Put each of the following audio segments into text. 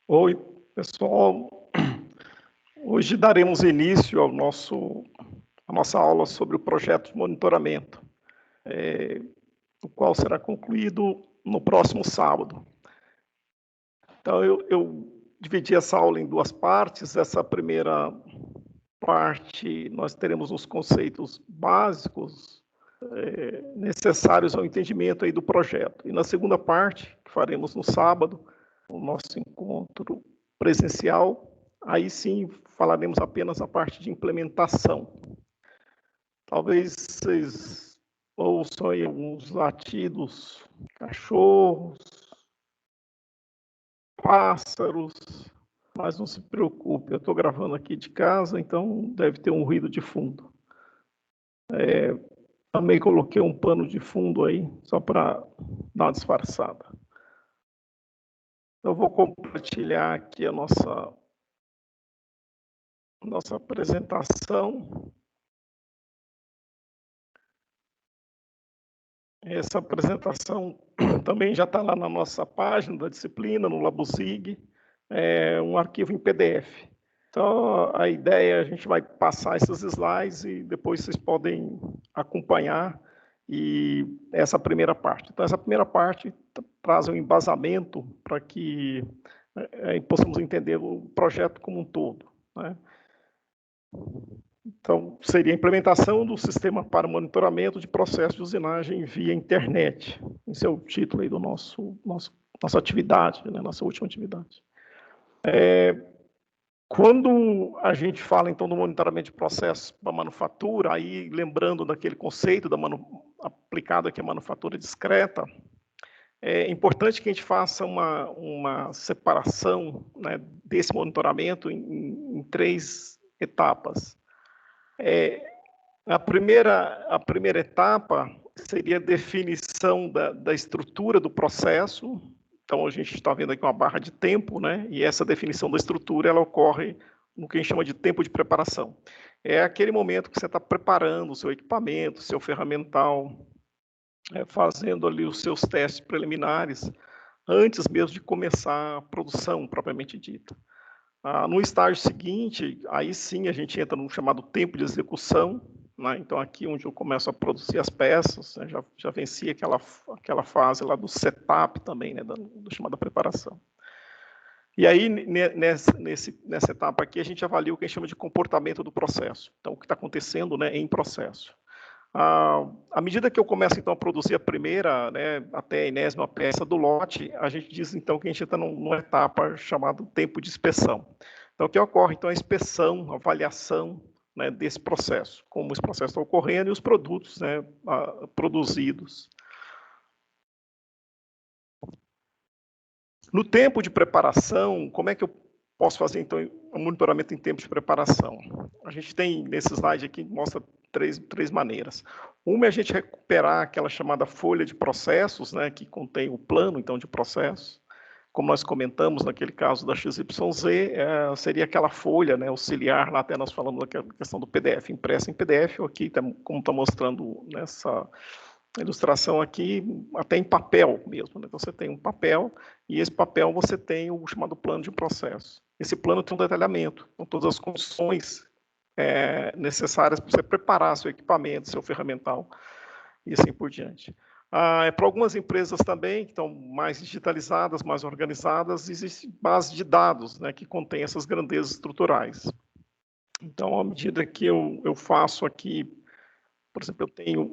Oi, pessoal. Hoje daremos início à nossa aula sobre o projeto de monitoramento, o qual será concluído no próximo sábado. Então, eu dividi essa aula em duas partes. Essa primeira parte, nós teremos os conceitos básicos necessários ao entendimento aí do projeto. E na segunda parte, que faremos no sábado, o nosso encontro presencial, aí sim falaremos apenas a parte de implementação. Talvez vocês ouçam aí alguns latidos, cachorros, pássaros, mas não se preocupe, eu estou gravando aqui de casa, então deve ter um ruído de fundo. Também coloquei um pano de fundo aí, só para dar uma disfarçada. Eu vou compartilhar aqui a nossa apresentação. Essa apresentação também já está lá na nossa página da disciplina, no Labuzig, é um arquivo em PDF. Então, a ideia é a gente vai passar esses slides e depois vocês podem acompanhar e essa primeira parte. Então, essa primeira parte traz um embasamento para que possamos entender o projeto como um todo, né? Então, seria a implementação do sistema para monitoramento de processo de usinagem via internet. Esse é o título aí do nossa atividade, né, nossa última atividade. Quando a gente fala, então, do monitoramento de processos para manufatura, aí lembrando daquele conceito aplicado aqui à manufatura discreta, é importante que a gente faça uma separação, né, desse monitoramento em três etapas. A primeira etapa seria a definição da estrutura do processo. Então, a gente está vendo aqui uma barra de tempo, né? E essa definição da estrutura, ela ocorre no que a gente chama de tempo de preparação. É aquele momento que você está preparando o seu equipamento, o seu ferramental, fazendo ali os seus testes preliminares, antes mesmo de começar a produção propriamente dita. No estágio seguinte, aí sim a gente entra no chamado tempo de execução, né? Então, aqui onde eu começo a produzir as peças, né? já venci aquela fase lá do setup também, né? do chamada preparação. E aí, nessa etapa aqui, a gente avalia o que a gente chama de comportamento do processo. Então, o que está acontecendo, né, em processo. À medida que eu começo, então, a produzir a primeira, né, até a enésima peça do lote, a gente diz, então, que a gente está numa etapa chamada tempo de inspeção. Então, o que ocorre? Então, a inspeção, a avaliação, né, desse processo, como esse processo está ocorrendo e os produtos, né, produzidos. No tempo de preparação, como é que eu posso fazer, então, o monitoramento em tempo de preparação? A gente tem, nesse slide aqui, mostra três maneiras. Uma é a gente recuperar aquela chamada folha de processos, né, que contém o plano, então, de processo. Como nós comentamos naquele caso da XYZ, seria aquela folha, né, auxiliar, lá até nós falamos da questão do PDF, impressa em PDF, ou aqui, como está mostrando nessa ilustração aqui, até em papel mesmo, né? Então, você tem um papel, e esse papel você tem o chamado plano de processo. Esse plano tem um detalhamento, com todas as condições necessárias para você preparar seu equipamento, seu ferramental, e assim por diante. Para algumas empresas também, que estão mais digitalizadas, mais organizadas, existe base de dados, né, que contém essas grandezas estruturais. Então, à medida que eu faço aqui, por exemplo, eu tenho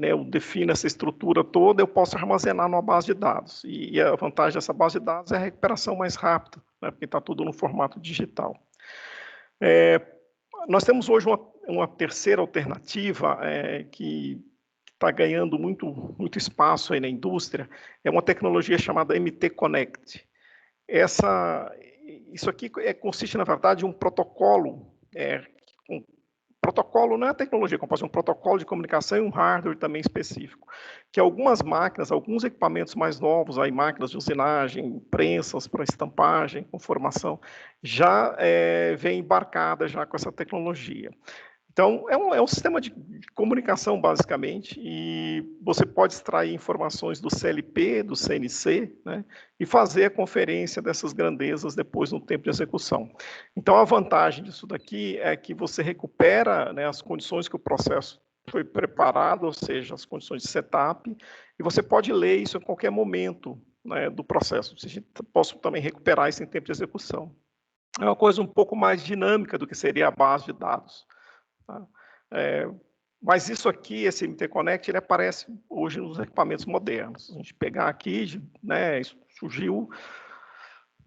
eu defino essa estrutura toda, eu posso armazenar numa base de dados. E a vantagem dessa base de dados é a recuperação mais rápida, né, porque está tudo no formato digital. Nós temos hoje uma terceira alternativa que está ganhando muito espaço aí na indústria, é uma tecnologia chamada MT Connect. Isso aqui consiste, na verdade, em um protocolo. Protocolo não é a tecnologia, como um protocolo de comunicação e um hardware também específico, que algumas máquinas, alguns equipamentos mais novos, aí máquinas de usinagem, prensas para estampagem, com formação, já vem embarcada já com essa tecnologia. Então, é um sistema de comunicação, basicamente, e você pode extrair informações do CLP, do CNC, né, e fazer a conferência dessas grandezas depois no tempo de execução. Então, a vantagem disso daqui é que você recupera, né, as condições que o processo foi preparado, ou seja, as condições de setup, e você pode ler isso em qualquer momento, né, do processo. Você pode também recuperar isso em tempo de execução. É uma coisa um pouco mais dinâmica do que seria a base de dados. Tá? Mas isso aqui, esse MT Connect, ele aparece hoje nos equipamentos modernos. Se a gente pegar aqui, né, isso surgiu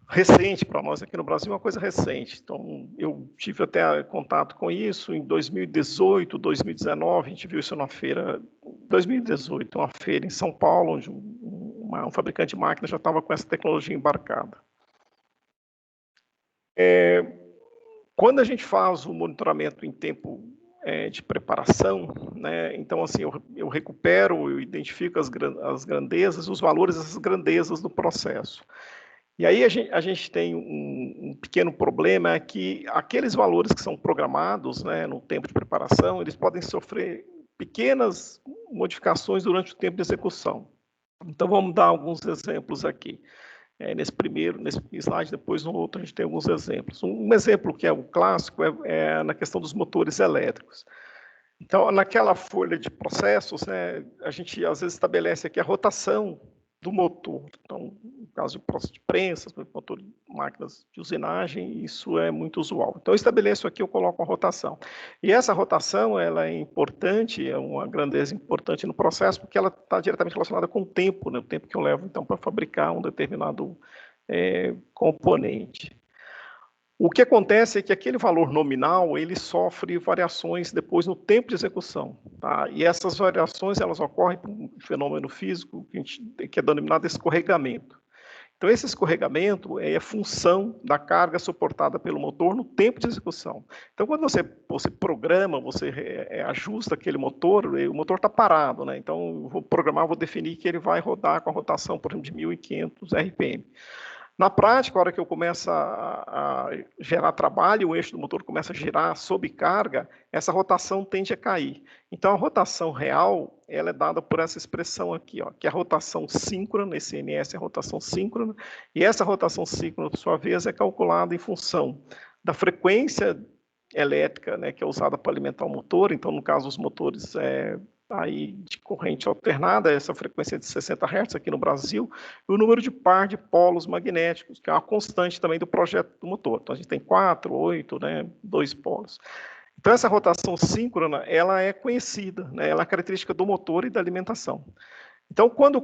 recente para nós aqui no Brasil, uma coisa recente. Então, eu tive até contato com isso em 2018, 2019, a gente viu isso numa feira, 2018, uma feira em São Paulo, onde um fabricante de máquinas já estava com essa tecnologia embarcada. Quando a gente faz o monitoramento em tempo de preparação, né, então assim, eu recupero, eu identifico as grandezas, os valores dessas grandezas do processo. E aí a gente tem um pequeno problema, é que aqueles valores que são programados, né, no tempo de preparação, eles podem sofrer pequenas modificações durante o tempo de execução. Então vamos dar alguns exemplos aqui. Nesse slide, depois no outro a gente tem alguns exemplos. Um exemplo que é o clássico é na questão dos motores elétricos. Então, naquela folha de processos, né, a gente às vezes estabelece aqui a rotação do motor. Então, no caso de processo de prensas, motor de máquinas de usinagem, isso é muito usual. Então, eu estabeleço aqui, eu coloco a rotação. E essa rotação, ela é importante, é uma grandeza importante no processo, porque ela está diretamente relacionada com o tempo, né, o tempo que eu levo, então, para fabricar um determinado componente. O que acontece é que aquele valor nominal, ele sofre variações depois no tempo de execução. Tá? E essas variações, elas ocorrem por um fenômeno físico que é denominado escorregamento. Então, esse escorregamento é função da carga suportada pelo motor no tempo de execução. Então, quando você programa, você ajusta aquele motor, o motor está parado, né? Então, eu vou programar, vou definir que ele vai rodar com a rotação, por exemplo, de 1.500 RPM. Na prática, a hora que eu começo a gerar trabalho, o eixo do motor começa a girar sob carga, essa rotação tende a cair. Então, a rotação real, ela é dada por essa expressão aqui, ó, que é a rotação síncrona, esse NS é a rotação síncrona, e essa rotação síncrona, por sua vez, é calculada em função da frequência elétrica, né, que é usada para alimentar o motor. Então, no caso, os motores aí de corrente alternada, essa frequência de 60 Hz aqui no Brasil, e o número de par de polos magnéticos, que é uma constante também do projeto do motor. Então, a gente tem 4, 8, né, 2 polos. Então, essa rotação síncrona, ela é conhecida, né, ela é característica do motor e da alimentação. Então, quando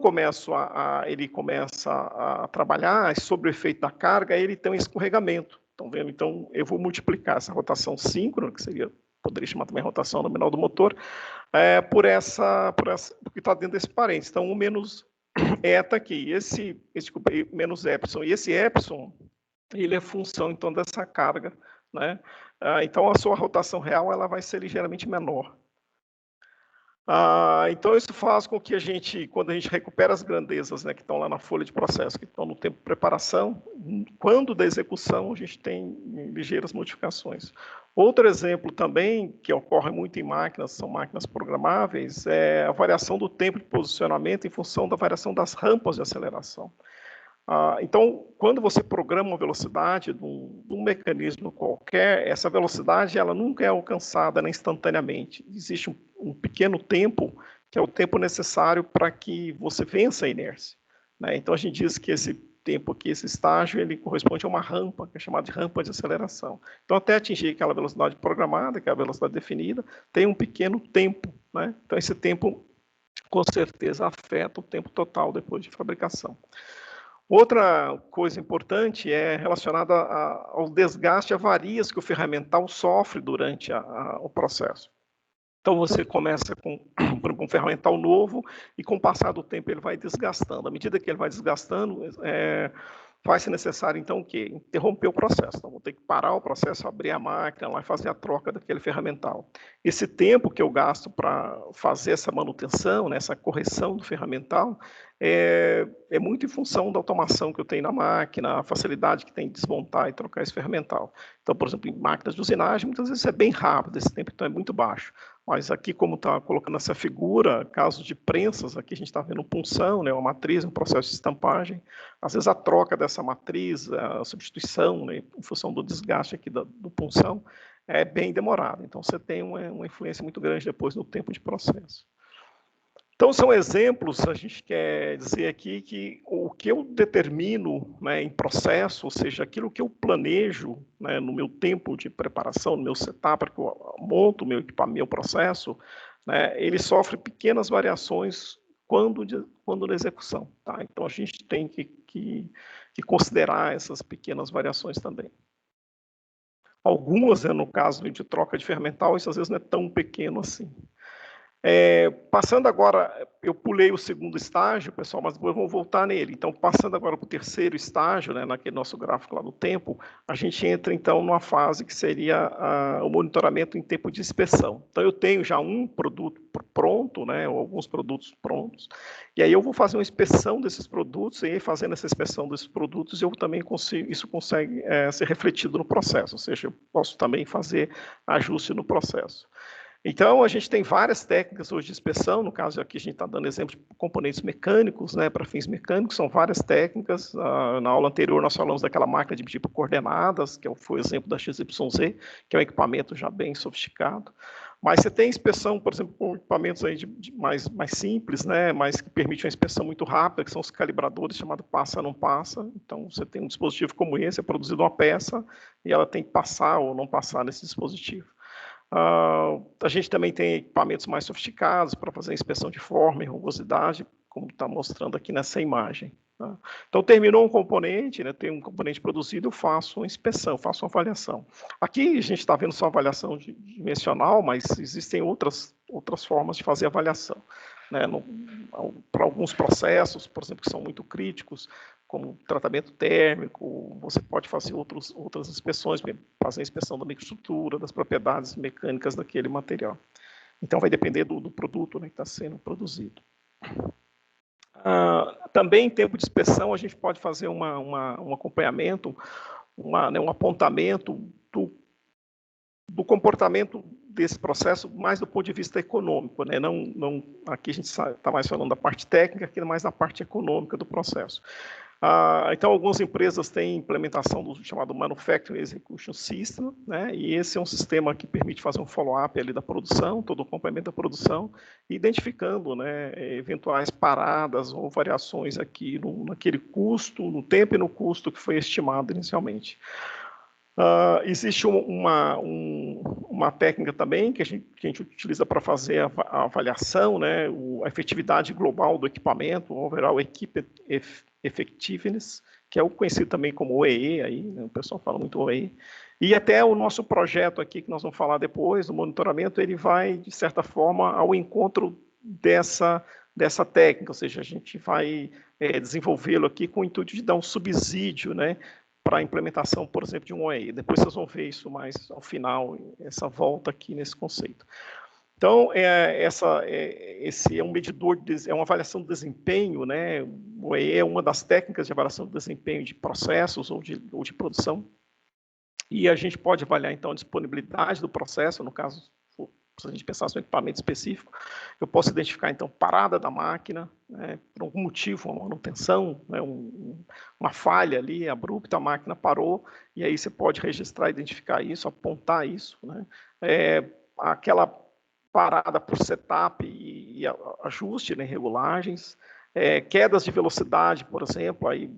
ele começa a trabalhar sobre o efeito da carga, ele tem um escorregamento. Estão vendo? Então, eu vou multiplicar essa rotação síncrona, que poderia chamar também rotação nominal do motor, por que está dentro desse parênteses. Então, o menos eta aqui, menos epsilon. E esse epsilon, ele é função, então, dessa carga, né? Então, a sua rotação real ela vai ser ligeiramente menor. Então, isso faz com que quando a gente recupera as grandezas, né, que estão lá na folha de processo, que estão no tempo de preparação, quando da execução, a gente tem ligeiras modificações. Outro exemplo também, que ocorre muito em máquinas, são máquinas programáveis, é a variação do tempo de posicionamento em função da variação das rampas de aceleração. Então, quando você programa uma velocidade de um mecanismo qualquer, essa velocidade ela nunca é alcançada, né, instantaneamente. Existe um pequeno tempo, que é o tempo necessário para que você vença a inércia, né? Então, a gente diz que esse tempo aqui, esse estágio, ele corresponde a uma rampa, que é chamada de rampa de aceleração. Então, até atingir aquela velocidade programada, que é a velocidade definida, tem um pequeno tempo, né? Então, esse tempo, com certeza, afeta o tempo total depois de fabricação. Outra coisa importante é relacionada ao desgaste, avarias que o ferramental sofre durante o processo. Então, você começa com um ferramental novo e, com o passar do tempo, ele vai desgastando. À medida que ele vai desgastando, vai ser necessário, então, o quê? Interromper o processo. Então, vou ter que parar o processo, abrir a máquina lá e fazer a troca daquele ferramental. Esse tempo que eu gasto para fazer essa manutenção, né, essa correção do ferramental, é muito em função da automação que eu tenho na máquina, a facilidade que tem de desmontar e trocar esse fermental. Então, por exemplo, em máquinas de usinagem, muitas vezes é bem rápido, esse tempo então é muito baixo. Mas aqui, como está colocando essa figura, casos de prensas, aqui a gente está vendo punção, né, uma matriz, um processo de estampagem. Às vezes a troca dessa matriz, a substituição, né, em função do desgaste aqui do punção, é bem demorada. Então, você tem uma influência muito grande depois no tempo de processo. Então, são exemplos, a gente quer dizer aqui que o que eu determino, né, em processo, ou seja, aquilo que eu planejo, né, no meu tempo de preparação, no meu setup, que eu monto o meu equipamento, meu processo, né, ele sofre pequenas variações quando na execução. Tá? Então, a gente tem que considerar essas pequenas variações também. Algumas, né, no caso de troca de fermental, isso às vezes não é tão pequeno assim. Passando agora, eu pulei o segundo estágio, pessoal, mas depois vamos voltar nele. Então, passando agora para o terceiro estágio, né, naquele nosso gráfico lá do tempo, a gente entra, então, numa fase que seria o monitoramento em tempo de inspeção. Então, eu tenho já um produto pronto, né, ou alguns produtos prontos, e aí eu vou fazer uma inspeção desses produtos, e aí, fazendo essa inspeção desses produtos, eu também consigo, isso consegue ser refletido no processo, ou seja, eu posso também fazer ajuste no processo. Então, a gente tem várias técnicas hoje de inspeção, no caso aqui a gente está dando exemplo de componentes mecânicos, né, para fins mecânicos, são várias técnicas. Na aula anterior nós falamos daquela máquina de medir por coordenadas, que foi o exemplo da XYZ, que é um equipamento já bem sofisticado. Mas você tem inspeção, por exemplo, com equipamentos aí mais simples, né, mas que permitem uma inspeção muito rápida, que são os calibradores, chamado passa-não passa. Então, você tem um dispositivo como esse, é produzido uma peça, e ela tem que passar ou não passar nesse dispositivo. A gente também tem equipamentos mais sofisticados para fazer inspeção de forma e rugosidade, como está mostrando aqui nessa imagem. Tá? Então, terminou um componente, né, tem um componente produzido, eu faço uma inspeção, faço uma avaliação. Aqui a gente está vendo só avaliação dimensional, mas existem outras formas de fazer avaliação. Né, para alguns processos, por exemplo, que são muito críticos, como tratamento térmico, você pode fazer outras inspeções, fazer a inspeção da microestrutura, das propriedades mecânicas daquele material. Então, vai depender do produto, né, que está sendo produzido. Também, em tempo de inspeção, a gente pode fazer um acompanhamento, um apontamento do comportamento desse processo, mais do ponto de vista econômico, né? Não, aqui a gente está mais falando da parte técnica, aqui mais da parte econômica do processo. Então, algumas empresas têm implementação do chamado Manufacturing Execution System, né? E esse é um sistema que permite fazer um follow-up ali da produção, todo o acompanhamento da produção, identificando, né, eventuais paradas ou variações aqui naquele custo, no tempo e no custo que foi estimado inicialmente. Existe uma técnica também que a gente utiliza para fazer a avaliação, né, a efetividade global do equipamento, o Overall Equipment Effectiveness, que é o conhecido também como OEE, aí, né, o pessoal fala muito OEE. E até o nosso projeto aqui, que nós vamos falar depois, o monitoramento, ele vai, de certa forma, ao encontro dessa técnica, ou seja, a gente vai desenvolvê-lo aqui com o intuito de dar um subsídio, né, para a implementação, por exemplo, de um OEE. Depois vocês vão ver isso mais ao final, essa volta aqui nesse conceito. Então, esse é um medidor, é uma avaliação de desempenho, né? O OEE é uma das técnicas de avaliação de desempenho de processos ou de produção. E a gente pode avaliar, então, a disponibilidade do processo, no caso, se a gente pensar em um equipamento específico, eu posso identificar, então, parada da máquina, né, por algum motivo, uma manutenção, né, uma falha ali, abrupta, a máquina parou, e aí você pode registrar, identificar isso, apontar isso, né, aquela parada por setup e ajuste, né, regulagens, quedas de velocidade, por exemplo, aí,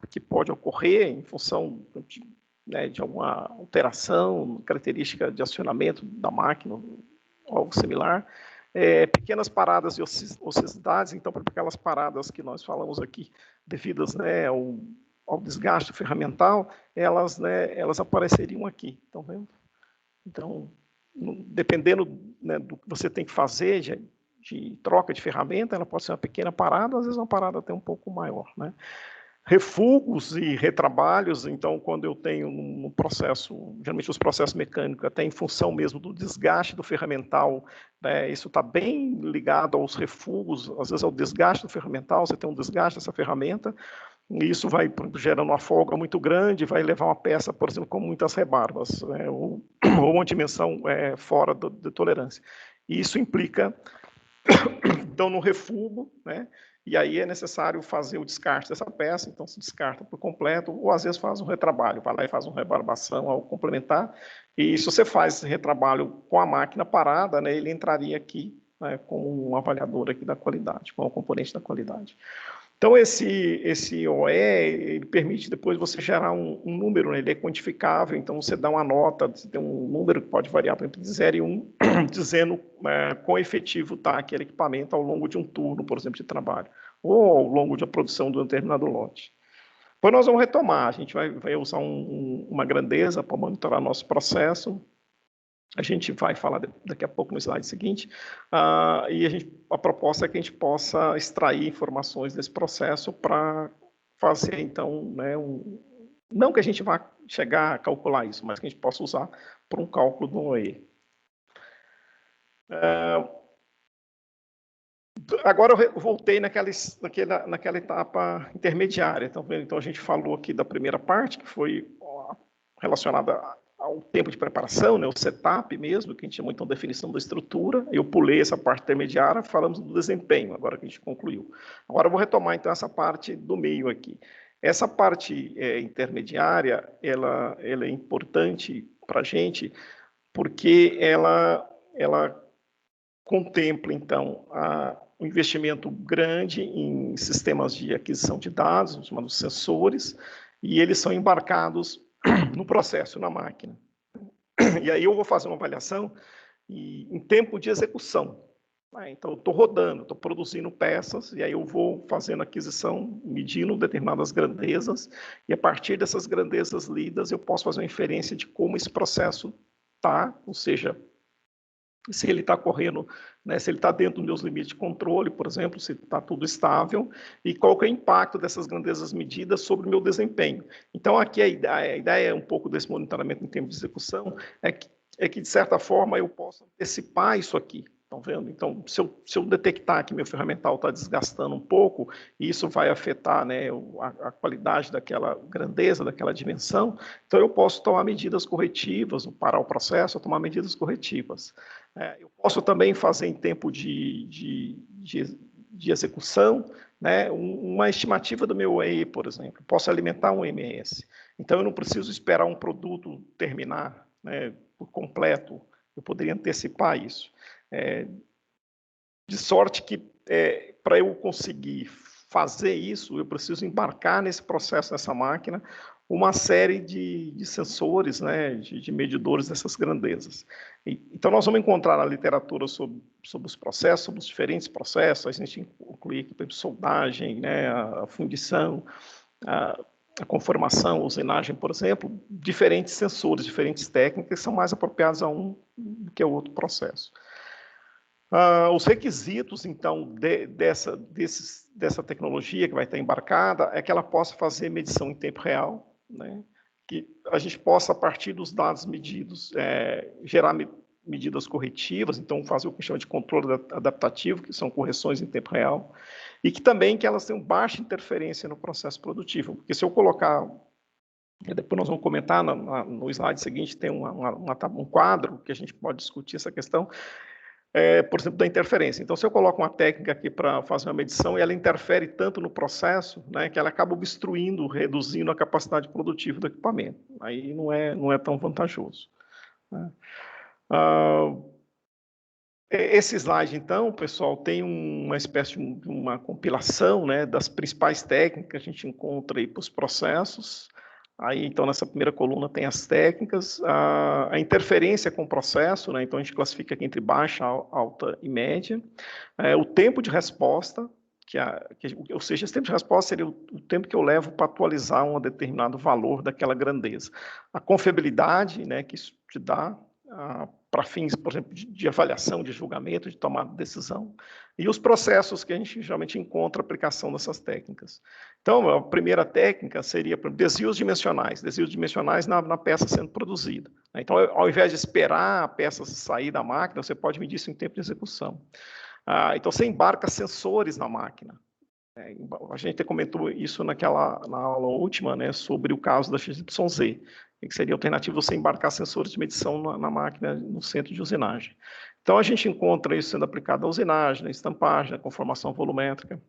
que pode ocorrer em função de alguma alteração, característica de acionamento da máquina, algo similar. Pequenas paradas de ociosidades, então, para aquelas paradas que nós falamos aqui, devidas, né, ao desgaste ferramental, elas apareceriam aqui, estão vendo? Então, dependendo, né, do que você tem que fazer de troca de ferramenta, ela pode ser uma pequena parada, às vezes uma parada até um pouco maior, né? refugos e retrabalhos. Então, quando eu tenho no processo, geralmente os processos mecânicos, até em função mesmo do desgaste do ferramental, né, isso está bem ligado aos refugos, às vezes ao desgaste do ferramental, você tem um desgaste dessa ferramenta, e isso vai gerando uma folga muito grande, vai levar uma peça, por exemplo, com muitas rebarbas, né, ou uma dimensão fora de tolerância. E isso implica, então, no refugo, né, e aí é necessário fazer o descarte dessa peça, então se descarta por completo, ou às vezes faz um retrabalho, vai lá e faz uma rebarbação ao complementar, e se você faz esse retrabalho com a máquina parada, né, ele entraria aqui, né, como um avaliador aqui da qualidade, como um componente da qualidade. Então, esse OE, ele permite depois você gerar um número, né? Ele é quantificável, então você dá uma nota, você tem um número que pode variar, por exemplo, de 0 e 1, dizendo quão efetivo está aquele equipamento ao longo de um turno, por exemplo, de trabalho, ou ao longo da produção de um determinado lote. Depois nós vamos retomar, a gente vai usar uma grandeza para monitorar nosso processo. A gente vai falar daqui a pouco no slide seguinte, e a proposta é que a gente possa extrair informações desse processo para fazer, então, né, não que a gente vá chegar a calcular isso, mas que a gente possa usar para um cálculo do OE. Agora eu voltei naquela etapa intermediária. Então, a gente falou aqui da primeira parte, que foi relacionada ao tempo de preparação, né, o setup mesmo, que a gente chamou então de definição da estrutura. Eu pulei essa parte intermediária, falamos do desempenho, agora que a gente concluiu. Agora eu vou retomar então essa parte do meio aqui. Essa parte intermediária, ela é importante para a gente, porque ela contempla então um investimento grande em sistemas de aquisição de dados, chamados sensores, e eles são embarcados no processo, na máquina. E aí eu vou fazer uma avaliação em tempo de execução. Então, eu estou rodando, estou produzindo peças, e aí eu vou fazendo aquisição, medindo determinadas grandezas, e a partir dessas grandezas lidas, eu posso fazer uma inferência de como esse processo está, ou seja, se ele está correndo, né, se ele está dentro dos meus limites de controle, por exemplo, se está tudo estável, e qual que é o impacto dessas grandezas medidas sobre o meu desempenho. Então, aqui a ideia um pouco desse monitoramento em tempo de execução é que de certa forma, eu posso antecipar isso aqui. Estão vendo? Então, se eu detectar que meu ferramental está desgastando um pouco, isso vai afetar, né, a qualidade daquela grandeza, daquela dimensão, então eu posso tomar medidas corretivas, parar o processo, tomar medidas corretivas. Eu posso também fazer em tempo de execução, né, uma estimativa do meu OE, por exemplo. Posso alimentar um MS. Então, eu não preciso esperar um produto terminar, né, por completo. Eu poderia antecipar isso. De sorte que, para eu conseguir fazer isso, eu preciso embarcar nesse processo, nessa máquina, uma série de sensores, né, de medidores dessas grandezas. Então, nós vamos encontrar na literatura sobre os processos, sobre os diferentes processos, a gente inclui aqui, por exemplo, soldagem, né, a fundição, a conformação, a usinagem, por exemplo, diferentes sensores, diferentes técnicas que são mais apropriadas a um do que ao outro processo. Os requisitos, então, dessa tecnologia que vai estar embarcada é que ela possa fazer medição em tempo real, né? Que a gente possa, a partir dos dados medidos, gerar medidas corretivas, então fazer o que chama de controle adaptativo, que são correções em tempo real, e que também que elas tenham baixa interferência no processo produtivo, porque se eu colocar, depois nós vamos comentar no slide seguinte, tem um quadro que a gente pode discutir essa questão, por exemplo, da interferência. Então, se eu coloco uma técnica aqui para fazer uma medição e ela interfere tanto no processo, né, que ela acaba obstruindo, reduzindo a capacidade produtiva do equipamento. Aí não é tão vantajoso, né? Esse slide, então, pessoal, tem uma espécie de uma compilação, né, das principais técnicas que a gente encontra aí para os processos. Aí, então, nessa primeira coluna tem as técnicas, a interferência com o processo, né? Então a gente classifica aqui entre baixa, alta e média. O tempo de resposta, ou seja, esse tempo de resposta seria o tempo que eu levo para atualizar um determinado valor daquela grandeza. A confiabilidade, né, que isso te dá, para fins, por exemplo, de avaliação, de julgamento, de tomada de decisão, e os processos que a gente geralmente encontra a aplicação dessas técnicas. Então, a primeira técnica seria desvios dimensionais na peça sendo produzida. Então, ao invés de esperar a peça sair da máquina, você pode medir isso em tempo de execução. Então, você embarca sensores na máquina. A gente comentou isso na aula última, né, sobre o caso da XYZ, que seria alternativo você embarcar sensores de medição na máquina no centro de usinagem. Então, a gente encontra isso sendo aplicado à usinagem, na estampagem, na conformação volumétrica.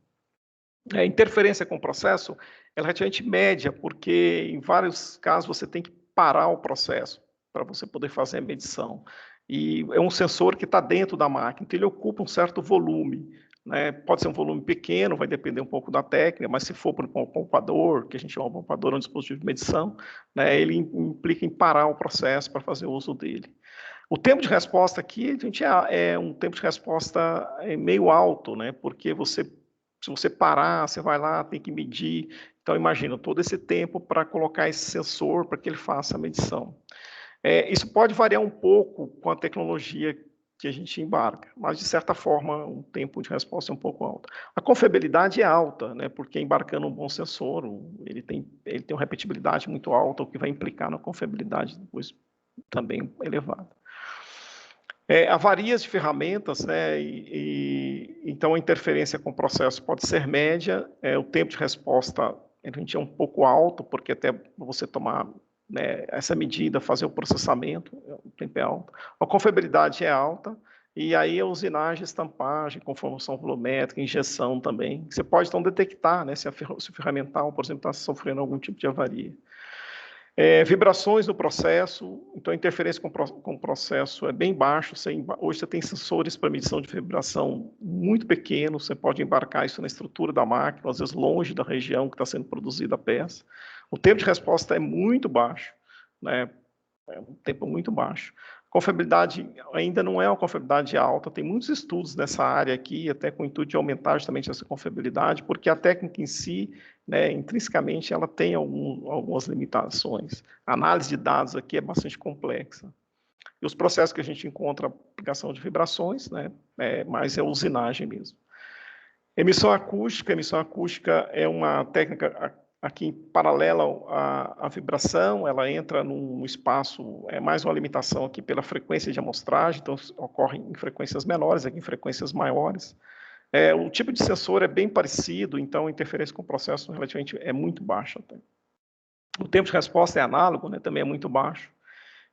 A interferência com o processo é relativamente média, porque em vários casos você tem que parar o processo para você poder fazer a medição. E é um sensor que está dentro da máquina, então ele ocupa um certo volume. Né? Pode ser um volume pequeno, vai depender um pouco da técnica, mas se for para um poupador, que a gente chama de poupador, é um dispositivo de medição, né, ele implica em parar o processo para fazer o uso dele. O tempo de resposta aqui, a gente é um tempo de resposta meio alto, né, porque se você parar, você vai lá, tem que medir. Então, imagina, todo esse tempo para colocar esse sensor para que ele faça a medição. Isso pode variar um pouco com a tecnologia que a gente embarca, mas de certa forma o tempo de resposta é um pouco alto. A confiabilidade é alta, né, porque embarcando um bom sensor, ele tem uma repetibilidade muito alta, o que vai implicar na confiabilidade depois também elevada. Avarias de ferramentas, né, então a interferência com o processo pode ser média, o tempo de resposta a gente é um pouco alto, porque até você tomar, né, essa medida, fazer o processamento, o tempo é alto. A confiabilidade é alta, e aí a usinagem, estampagem, conformação volumétrica, injeção também. Você pode, então, detectar, né, se o ferramental, por exemplo, está sofrendo algum tipo de avaria. Vibrações no processo, então a interferência com o processo é bem baixo. Hoje você tem sensores para medição de vibração muito pequenos, você pode embarcar isso na estrutura da máquina, às vezes longe da região que está sendo produzida a peça. O tempo de resposta é muito baixo, né? É um tempo muito baixo. Confiabilidade ainda não é uma confiabilidade alta, tem muitos estudos nessa área aqui, até com o intuito de aumentar justamente essa confiabilidade, porque a técnica em si, né, intrinsecamente, ela tem algumas limitações. A análise de dados aqui é bastante complexa. E os processos que a gente encontra, aplicação de vibrações, né, mas é usinagem mesmo. Emissão acústica é uma técnica aqui paralela à vibração, ela entra num espaço, é mais uma limitação aqui pela frequência de amostragem, então ocorre em frequências menores, aqui em frequências maiores. O tipo de sensor é bem parecido, então a interferência com o processo relativamente é muito baixa. O tempo de resposta é análogo, né, também é muito baixo.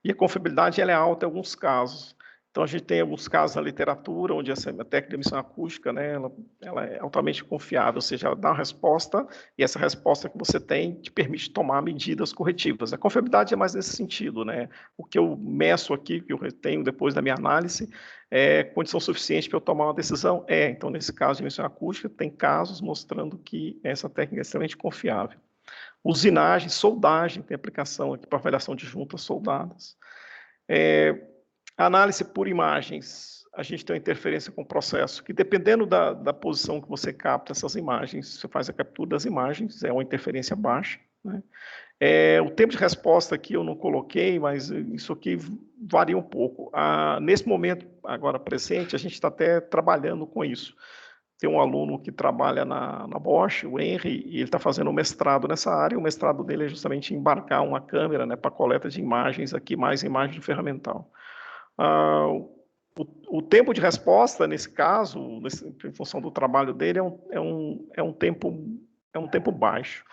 E a confiabilidade ela é alta em alguns casos. Então, a gente tem alguns casos na literatura onde essa técnica de emissão acústica, né, ela é altamente confiável, ou seja, ela dá uma resposta e essa resposta que você tem te permite tomar medidas corretivas. A confiabilidade é mais nesse sentido, né? O que eu meço aqui, que eu tenho depois da minha análise, é condição suficiente para eu tomar uma decisão? Então, nesse caso de emissão acústica, tem casos mostrando que essa técnica é extremamente confiável. Usinagem, soldagem, tem aplicação aqui para avaliação de juntas soldadas. Análise por imagens, a gente tem uma interferência com o processo, que dependendo da posição que você capta essas imagens, você faz a captura das imagens, é uma interferência baixa. Né? O tempo de resposta aqui eu não coloquei, mas isso aqui varia um pouco. Nesse momento, agora presente, a gente está até trabalhando com isso. Tem um aluno que trabalha na Bosch, o Henry, e ele está fazendo um mestrado nessa área, e o mestrado dele é justamente embarcar uma câmera, né, para coleta de imagens aqui, mais imagens do ferramental. O tempo de resposta, nesse caso, em função do trabalho dele, é um tempo baixo.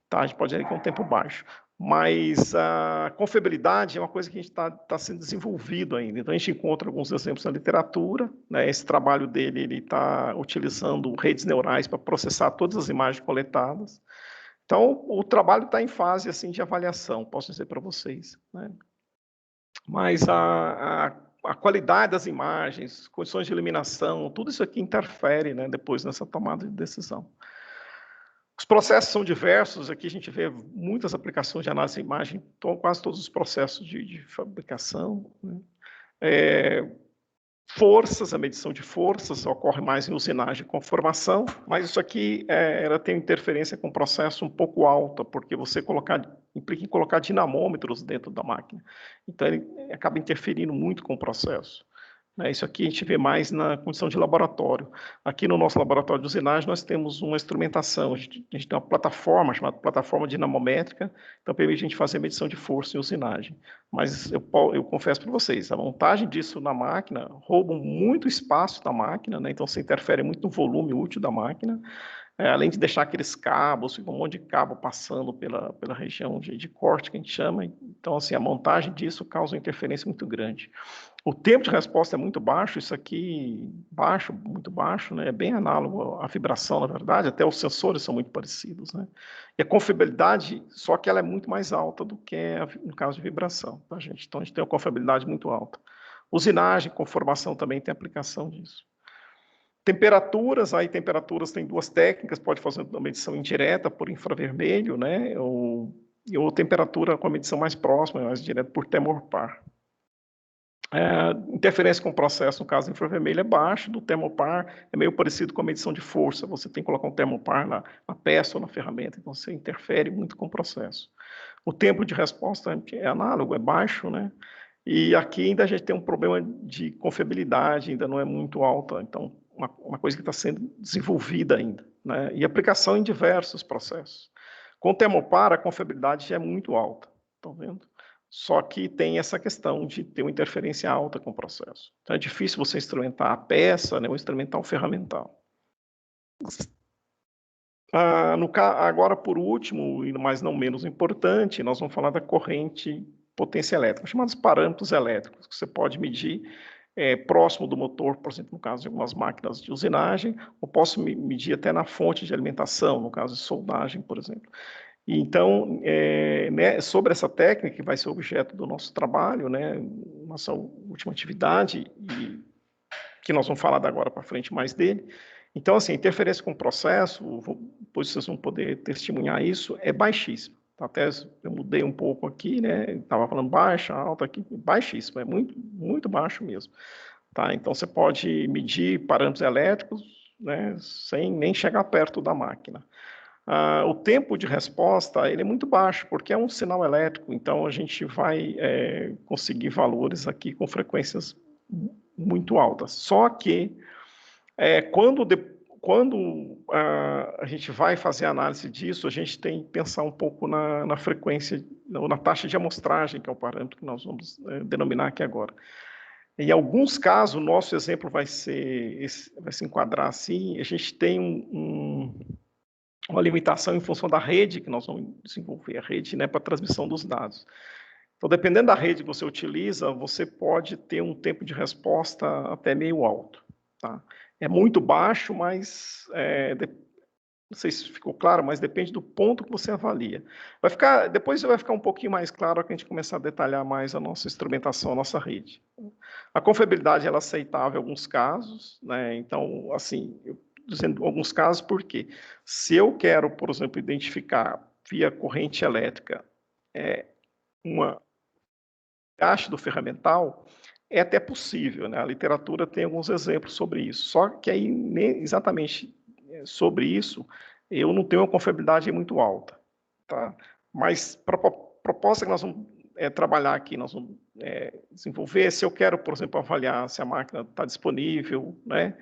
Tá? A gente pode dizer que é um tempo baixo. Mas a confiabilidade é uma coisa que a gente está sendo desenvolvido ainda. Então, a gente encontra alguns exemplos na literatura. Né? Esse trabalho dele, ele está utilizando redes neurais para processar todas as imagens coletadas. Então, o trabalho está em fase assim, de avaliação, posso dizer para vocês. Né? Mas a qualidade das imagens, condições de iluminação, tudo isso aqui interfere, né, depois nessa tomada de decisão. Os processos são diversos, aqui a gente vê muitas aplicações de análise de imagem, quase todos os processos de fabricação. Né? Forças, a medição de forças ocorre mais em usinagem e conformação, mas isso aqui ela tem interferência com o processo um pouco alta, porque você colocar implica em colocar dinamômetros dentro da máquina. Então, ele acaba interferindo muito com o processo. Isso aqui a gente vê mais na condição de laboratório. Aqui no nosso laboratório de usinagem, nós temos uma instrumentação, a gente tem uma plataforma chamada plataforma dinamométrica, então permite a gente fazer medição de força em usinagem. Mas eu confesso para vocês, a montagem disso na máquina rouba muito espaço da máquina, né? Então você interfere muito no volume útil da máquina, além de deixar aqueles cabos, um monte de cabo passando pela região de corte, que a gente chama. Então, assim, a montagem disso causa uma interferência muito grande. O tempo de resposta é muito baixo, isso aqui, baixo, muito baixo, né? É bem análogo à vibração, na verdade, até os sensores são muito parecidos, né? E a confiabilidade, só que ela é muito mais alta do que no caso de vibração, tá, gente? Então, a gente tem uma confiabilidade muito alta. Usinagem, conformação também tem aplicação disso. Temperaturas, aí temperaturas tem duas técnicas, pode fazer uma medição indireta por infravermelho, né? Ou temperatura com a medição mais próxima, mais direta por Thermopar. Interferência com o processo, no caso infravermelho, é baixo, do Thermopar é meio parecido com a medição de força, você tem que colocar um Thermopar na peça ou na ferramenta, então você interfere muito com o processo. O tempo de resposta é análogo, é baixo, né? E aqui ainda a gente tem um problema de confiabilidade, ainda não é muito alta, então uma coisa que está sendo desenvolvida ainda, né? E aplicação em diversos processos. Com o Thermopar, a confiabilidade já é muito alta, estão vendo? Só que tem essa questão de ter uma interferência alta com o processo. Então é difícil você instrumentar a peça, né, ou instrumentar o ferramental. Agora, por último, mas não menos importante, nós vamos falar da corrente potência elétrica, chamados parâmetros elétricos, que você pode medir próximo do motor, por exemplo, no caso de algumas máquinas de usinagem, ou posso medir até na fonte de alimentação, no caso de soldagem, por exemplo. Então, sobre essa técnica, que vai ser objeto do nosso trabalho, né, nossa última atividade, e que nós vamos falar da agora para frente mais dele. Então, assim, interferência com o processo, depois vocês vão poder testemunhar isso, é baixíssimo. Até eu mudei um pouco aqui, né? Estava falando baixa, alta aqui, baixíssimo, é muito, muito baixo mesmo. Tá? Então, você pode medir parâmetros elétricos, né, sem nem chegar perto da máquina. O tempo de resposta ele é muito baixo, porque é um sinal elétrico, então a gente vai conseguir valores aqui com frequências muito altas. Só que quando a gente vai fazer a análise disso, a gente tem que pensar um pouco na frequência, na taxa de amostragem, que é o parâmetro que nós vamos denominar aqui agora. Em alguns casos, o nosso exemplo vai se enquadrar assim, a gente tem uma limitação em função da rede que nós vamos desenvolver, a rede, né, para transmissão dos dados. Então, dependendo da rede que você utiliza, você pode ter um tempo de resposta até meio alto. Tá? É muito baixo, mas não sei se ficou claro, mas depende do ponto que você avalia. Depois vai ficar um pouquinho mais claro que a gente começar a detalhar mais a nossa instrumentação, a nossa rede. A confiabilidade ela é aceitável em alguns casos, né? Então, assim, dizendo alguns casos, por quê? Se eu quero, por exemplo, identificar via corrente elétrica uma caixa do ferramental, é até possível, né? A literatura tem alguns exemplos sobre isso. Só que aí, exatamente sobre isso, eu não tenho uma confiabilidade muito alta, tá? Mas para a proposta que nós vamos trabalhar aqui, nós vamos desenvolver, se eu quero, por exemplo, avaliar se a máquina está disponível, né?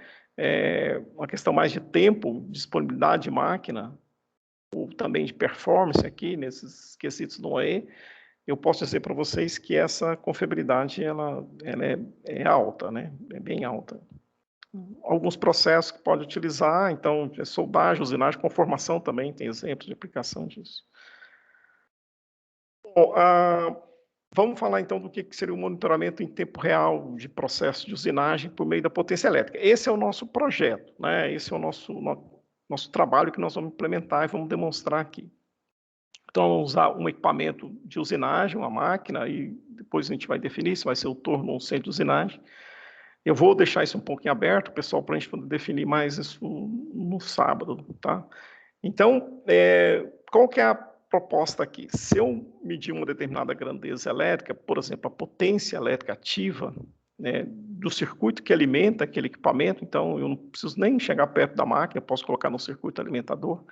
Uma questão mais de tempo, disponibilidade de máquina, ou também de performance aqui, nesses quesitos do OE, eu posso dizer para vocês que essa confiabilidade ela é alta, né? É bem alta. Alguns processos que pode utilizar, então, soldagem, usinagem, conformação também, tem exemplos de aplicação disso. Bom, vamos falar então do que seria o monitoramento em tempo real de processo de usinagem por meio da potência elétrica. Esse é o nosso projeto, né? Esse é o nosso trabalho que nós vamos implementar e vamos demonstrar aqui. Então, vamos usar um equipamento de usinagem, uma máquina, e depois a gente vai definir se vai ser o torno ou o centro de usinagem. Eu vou deixar isso um pouquinho aberto, pessoal, para a gente poder definir mais isso no sábado, tá? Então, qual que é a proposta aqui? Se eu medir uma determinada grandeza elétrica, por exemplo, a potência elétrica ativa, né, do circuito que alimenta aquele equipamento, então eu não preciso nem chegar perto da máquina, eu posso colocar no circuito alimentador.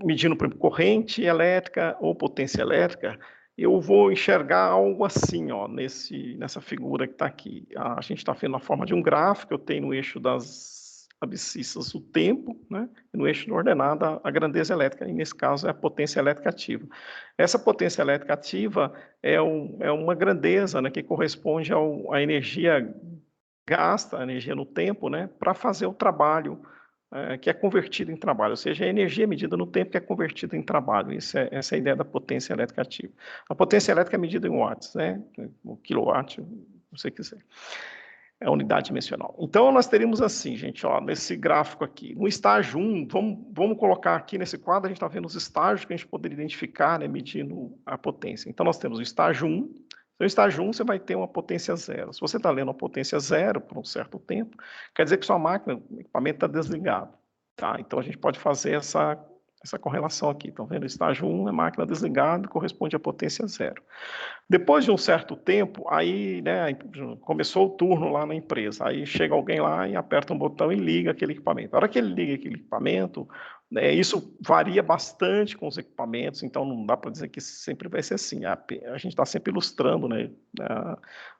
medindo, por exemplo, corrente elétrica ou potência elétrica, eu vou enxergar algo assim, ó, nessa figura que está aqui. A gente está vendo na forma de um gráfico, eu tenho no eixo das abscissas o tempo, né, e no eixo ordenado a grandeza elétrica, e nesse caso é a potência elétrica ativa. Essa potência elétrica ativa é uma grandeza, né, que corresponde à energia gasta, a energia no tempo, né, para fazer o trabalho que é convertido em trabalho, ou seja, a energia medida no tempo que é convertida em trabalho. Essa é a ideia da potência elétrica ativa. A potência elétrica é medida em watts, né? O quilowatt, você quiser. É a unidade dimensional. Então, nós teríamos assim, gente, ó, nesse gráfico aqui, no estágio 1, vamos colocar aqui nesse quadro, a gente está vendo os estágios que a gente poderia identificar, né, medindo a potência. Então, nós temos o estágio 1. No estágio 1, você vai ter uma potência zero. Se você está lendo a potência zero por um certo tempo, quer dizer que sua máquina, o equipamento está desligado. Tá? Então, a gente pode fazer essa correlação aqui. Estão vendo? O estágio 1 é máquina desligada, corresponde à potência zero. Depois de um certo tempo, aí, né, começou o turno lá na empresa, aí chega alguém lá e aperta um botão e liga aquele equipamento. A hora que ele liga aquele equipamento, né, isso varia bastante com os equipamentos, então não dá para dizer que sempre vai ser assim. A gente está sempre ilustrando, né,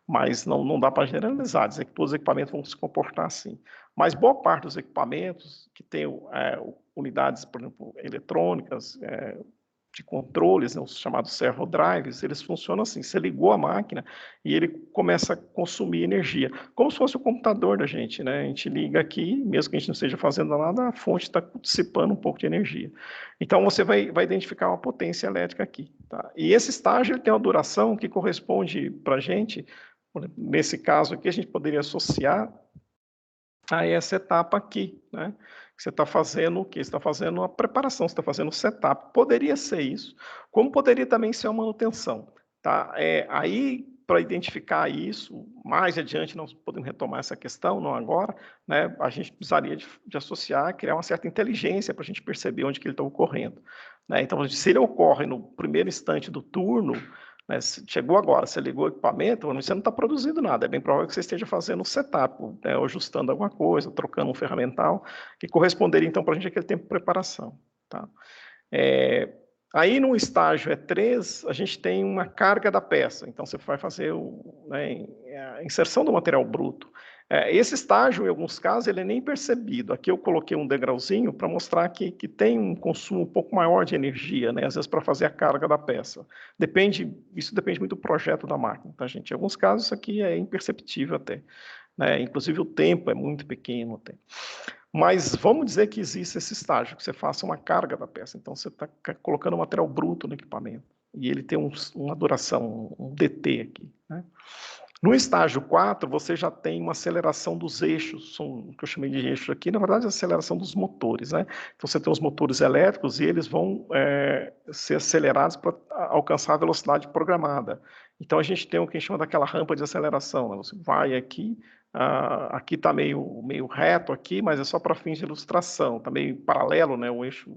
mas não dá para generalizar, dizer que todos os equipamentos vão se comportar assim. Mas boa parte dos equipamentos que tem unidades, por exemplo, eletrônicas, de controles, né, os chamados servo drives, eles funcionam assim, você ligou a máquina e ele começa a consumir energia, como se fosse o computador da gente, né? A gente liga aqui, mesmo que a gente não esteja fazendo nada, a fonte está dissipando um pouco de energia. Então, você vai identificar uma potência elétrica aqui, tá? E esse estágio ele tem uma duração que corresponde para a gente, nesse caso aqui, a gente poderia associar a essa etapa aqui, né? Você está fazendo o quê? Você está fazendo uma preparação, você está fazendo o setup. Poderia ser isso, como poderia também ser uma manutenção. Tá? Aí, para identificar isso, mais adiante nós podemos retomar essa questão, não agora, né? A gente precisaria de associar, criar uma certa inteligência para a gente perceber onde que ele está ocorrendo. Né? Então, se ele ocorre no primeiro instante do turno, né, chegou agora, você ligou o equipamento, você não está produzindo nada, é bem provável que você esteja fazendo um setup, né, ajustando alguma coisa, trocando um ferramental, que corresponderia então para a gente aquele tempo de preparação. Tá? Aí no estágio E3, a gente tem uma carga da peça, então você vai fazer a inserção do material bruto. Esse estágio, em alguns casos, ele é nem percebido. Aqui eu coloquei um degrauzinho para mostrar que tem um consumo um pouco maior de energia, né? Às vezes para fazer a carga da peça. Isso depende muito do projeto da máquina, tá, gente? Em alguns casos, isso aqui é imperceptível até. Né? Inclusive, o tempo é muito pequeno até. Mas vamos dizer que existe esse estágio, que você faça uma carga da peça. Então, você está colocando material bruto no equipamento. E ele tem uma duração, um DT aqui, né? No estágio 4, você já tem uma aceleração dos eixos, o que eu chamei de eixo aqui, na verdade, é a aceleração dos motores, né? Então, você tem os motores elétricos e eles vão ser acelerados para alcançar a velocidade programada. Então, a gente tem o que a gente chama daquela rampa de aceleração, né? Você vai aqui, aqui está meio reto aqui, mas é só para fins de ilustração, está meio paralelo, né? O eixo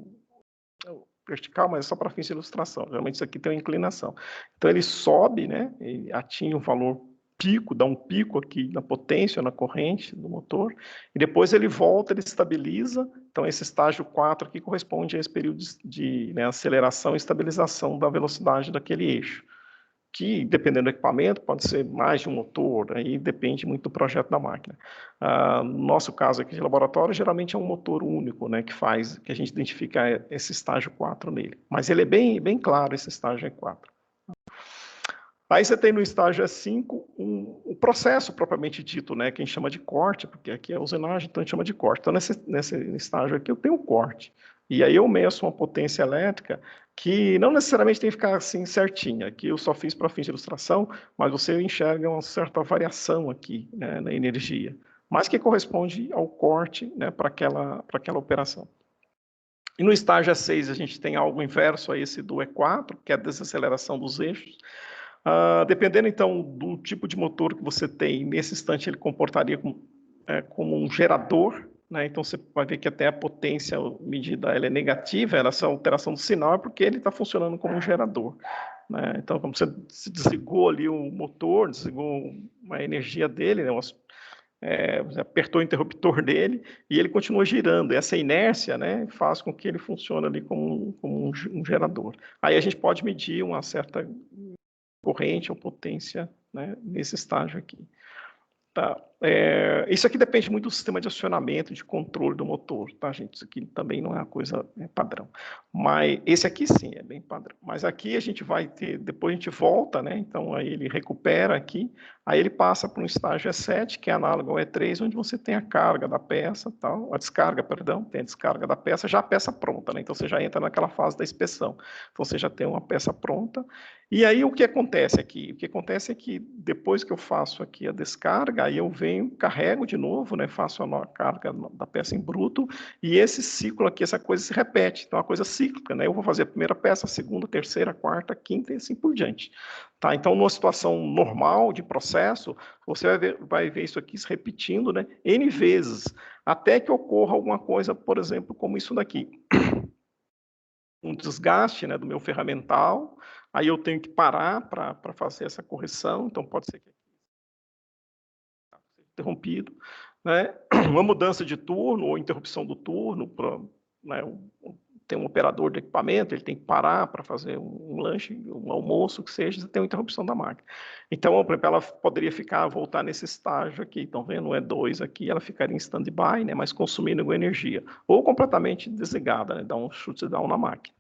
vertical, mas é só para fins de ilustração. Geralmente isso aqui tem uma inclinação. Então, ele sobe, né? Ele atinge um valor pico, dá um pico aqui na potência, na corrente do motor, e depois ele volta, ele estabiliza. Então, esse estágio 4 aqui corresponde a esse período de aceleração e estabilização da velocidade daquele eixo, que, dependendo do equipamento, pode ser mais de um motor, aí depende muito do projeto da máquina. No nosso caso aqui de laboratório, geralmente é um motor único, né, que a gente identifica esse estágio 4 nele. Mas ele é bem claro, esse estágio E4. Aí você tem no estágio E5 o processo propriamente dito, né, que a gente chama de corte, porque aqui é usinagem, então a gente chama de corte. Então, nesse estágio aqui, eu tenho o corte. E aí eu meço uma potência elétrica que não necessariamente tem que ficar assim certinha. Aqui eu só fiz para fins de ilustração, mas você enxerga uma certa variação aqui, né, na energia, mas que corresponde ao corte, né, para aquela operação. E no estágio E6 a gente tem algo inverso a esse do E4, que é a desaceleração dos eixos. Dependendo, então, do tipo de motor que você tem, nesse instante ele comportaria como um gerador, né? Então, você vai ver que até a potência medida ela é negativa, essa alteração do sinal é porque ele está funcionando como um gerador. Né? Então, como você desligou ali o motor, desligou a energia dele, né? você apertou o interruptor dele e ele continua girando. Essa inércia, né, faz com que ele funcione ali como um gerador. Aí a gente pode medir uma certa corrente ou potência, né, nesse estágio aqui. Tá. Isso aqui depende muito do sistema de acionamento, de controle do motor, tá, gente? Isso aqui também não é uma coisa padrão. Mas esse aqui sim, é bem padrão. Mas aqui a gente vai ter, depois a gente volta, né? Então aí ele recupera aqui, aí ele passa para um estágio E7, que é análogo ao E3, onde você tem a carga da peça, tal, a descarga, perdão, tem a descarga da peça, já a peça pronta, né? Então você já entra naquela fase da inspeção. Então você já tem uma peça pronta. E aí o que acontece aqui? O que acontece é que depois que eu faço aqui a descarga, aí eu venho, carrego de novo, né, faço a carga da peça em bruto, e esse ciclo aqui, essa coisa se repete. Então, é uma coisa cíclica, né? Eu vou fazer a primeira peça, a segunda, a terceira, a quarta, a quinta e assim por diante. Tá? Então, numa situação normal de processo, você vai ver isso aqui se repetindo, né, N vezes, até que ocorra alguma coisa, por exemplo, como isso daqui. Um desgaste, né, do meu ferramental, aí eu tenho que parar para fazer essa correção, então pode ser que interrompido, né? Uma mudança de turno ou interrupção do turno, né, tem um operador de equipamento, ele tem que parar para fazer um lanche, um almoço, que seja, tem uma interrupção da máquina. Então, por exemplo, ela poderia voltar nesse estágio aqui, estão vendo, é 2 aqui, ela ficaria em stand-by, né, mas consumindo energia, ou completamente desligada, né, dá um shutdown na máquina.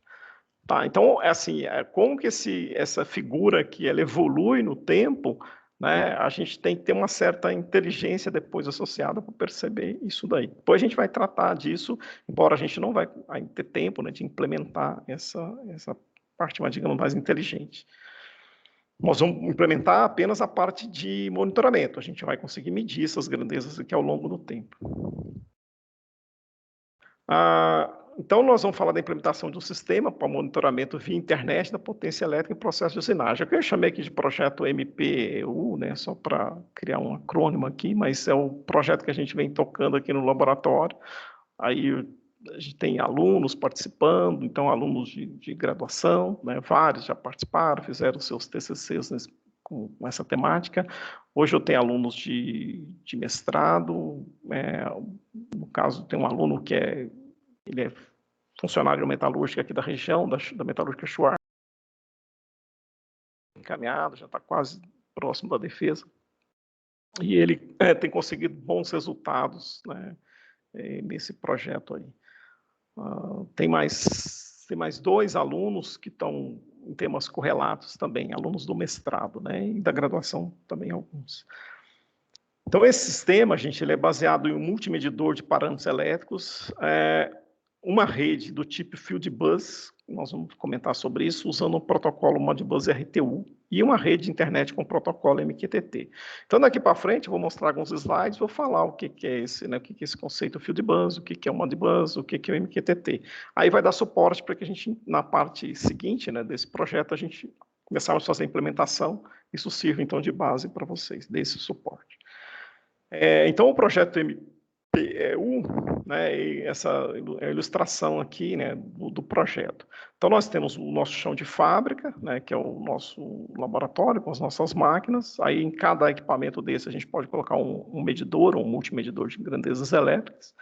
Tá, então, assim, como que essa figura aqui, ela evolui no tempo, né, a gente tem que ter uma certa inteligência depois associada para perceber isso daí. Depois a gente vai tratar disso, embora a gente não vai ter tempo, né, de implementar essa parte, mais, digamos, mais inteligente. Nós vamos implementar apenas a parte de monitoramento, a gente vai conseguir medir essas grandezas aqui ao longo do tempo. Então, nós vamos falar da implementação de um sistema para monitoramento via internet da potência elétrica em processo de usinagem. Eu chamei aqui de projeto MPU, né, só para criar um acrônimo aqui, mas é o projeto que a gente vem tocando aqui no laboratório. Aí a gente tem alunos participando, então alunos de graduação, né, vários já participaram, fizeram seus TCCs com essa temática. Hoje eu tenho alunos de mestrado, no caso tem um aluno que ele é funcionário metalúrgico aqui da região, da metalúrgica Schwarz, encaminhado, já está quase próximo da defesa. E ele tem conseguido bons resultados, né, nesse projeto aí. Tem mais 2 alunos que estão em temas correlatos também, alunos do mestrado, né, e da graduação também alguns. Então, esse sistema, gente, ele é baseado em um multimedidor de parâmetros elétricos, uma rede do tipo Field Bus, nós vamos comentar sobre isso, usando o protocolo Modbus RTU, e uma rede de internet com o protocolo MQTT. Então, daqui para frente, eu vou mostrar alguns slides, vou falar o que é esse, né, o que é esse conceito Field Bus, o que é o Modbus, o que é o MQTT. Aí vai dar suporte para que a gente, na parte seguinte, né, desse projeto, a gente começarmos a fazer a implementação, isso sirva, então, de base para vocês, desse suporte. Então, o projeto MPU, né, essa é a ilustração aqui, né, do projeto. Então, nós temos o nosso chão de fábrica, né, que é o nosso laboratório com as nossas máquinas. Aí, em cada equipamento desse, a gente pode colocar um medidor, um multimedidor de grandezas elétricas.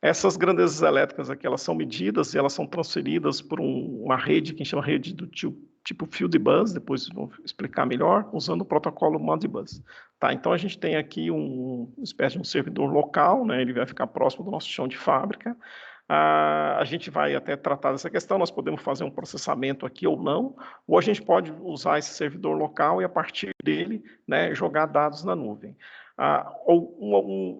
Essas grandezas elétricas aqui, elas são medidas e elas são transferidas por uma rede, que a gente chama rede do tipo Field Bus, depois vou explicar melhor, usando o protocolo Modbus. Tá, então a gente tem aqui uma espécie de um servidor local, né, ele vai ficar próximo do nosso chão de fábrica. A gente vai até tratar dessa questão, nós podemos fazer um processamento aqui ou não, ou a gente pode usar esse servidor local e a partir dele, né, jogar dados na nuvem.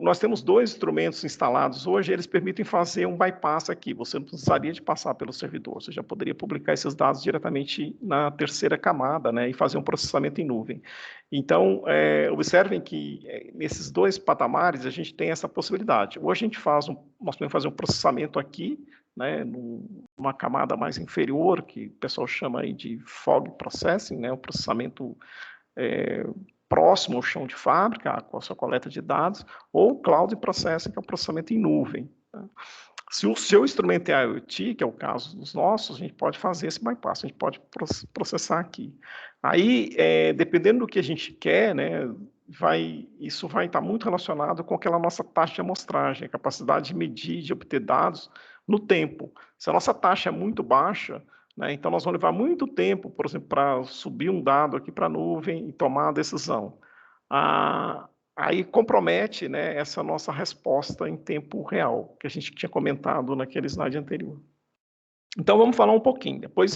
Nós temos 2 instrumentos instalados hoje, eles permitem fazer um bypass aqui, você não precisaria de passar pelo servidor, você já poderia publicar esses dados diretamente na terceira camada, né, e fazer um processamento em nuvem. Então, observem que nesses 2 patamares a gente tem essa possibilidade. Ou a gente nós podemos fazer um processamento aqui, né, numa camada mais inferior, que o pessoal chama aí de fog processing, né, o processamento próximo ao chão de fábrica, com a sua coleta de dados, ou cloud processing, que é o processamento em nuvem. Tá? Se o seu instrumento é IoT, que é o caso dos nossos, a gente pode fazer esse bypass, a gente pode processar aqui. Aí, dependendo do que a gente quer, né, isso vai estar muito relacionado com aquela nossa taxa de amostragem, a capacidade de medir, de obter dados no tempo. Se a nossa taxa é muito baixa, né, então nós vamos levar muito tempo, por exemplo, para subir um dado aqui para a nuvem e tomar a decisão. Aí compromete, né, essa nossa resposta em tempo real, que a gente tinha comentado naquele slide anterior. Então vamos falar um pouquinho. Depois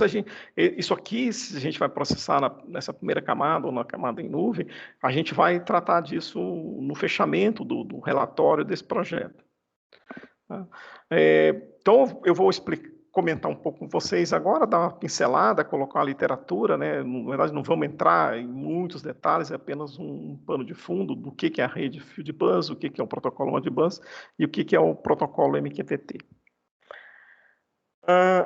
isso aqui, se a gente vai processar nessa primeira camada ou na camada em nuvem, a gente vai tratar disso no fechamento do relatório desse projeto. Tá? Então eu vou comentar um pouco com vocês agora, dar uma pincelada, colocar a literatura, né? Na verdade não vamos entrar em muitos detalhes, é apenas um pano de fundo do que é a rede Fieldbus, o que é o protocolo Modbus e o que é o protocolo MQTT.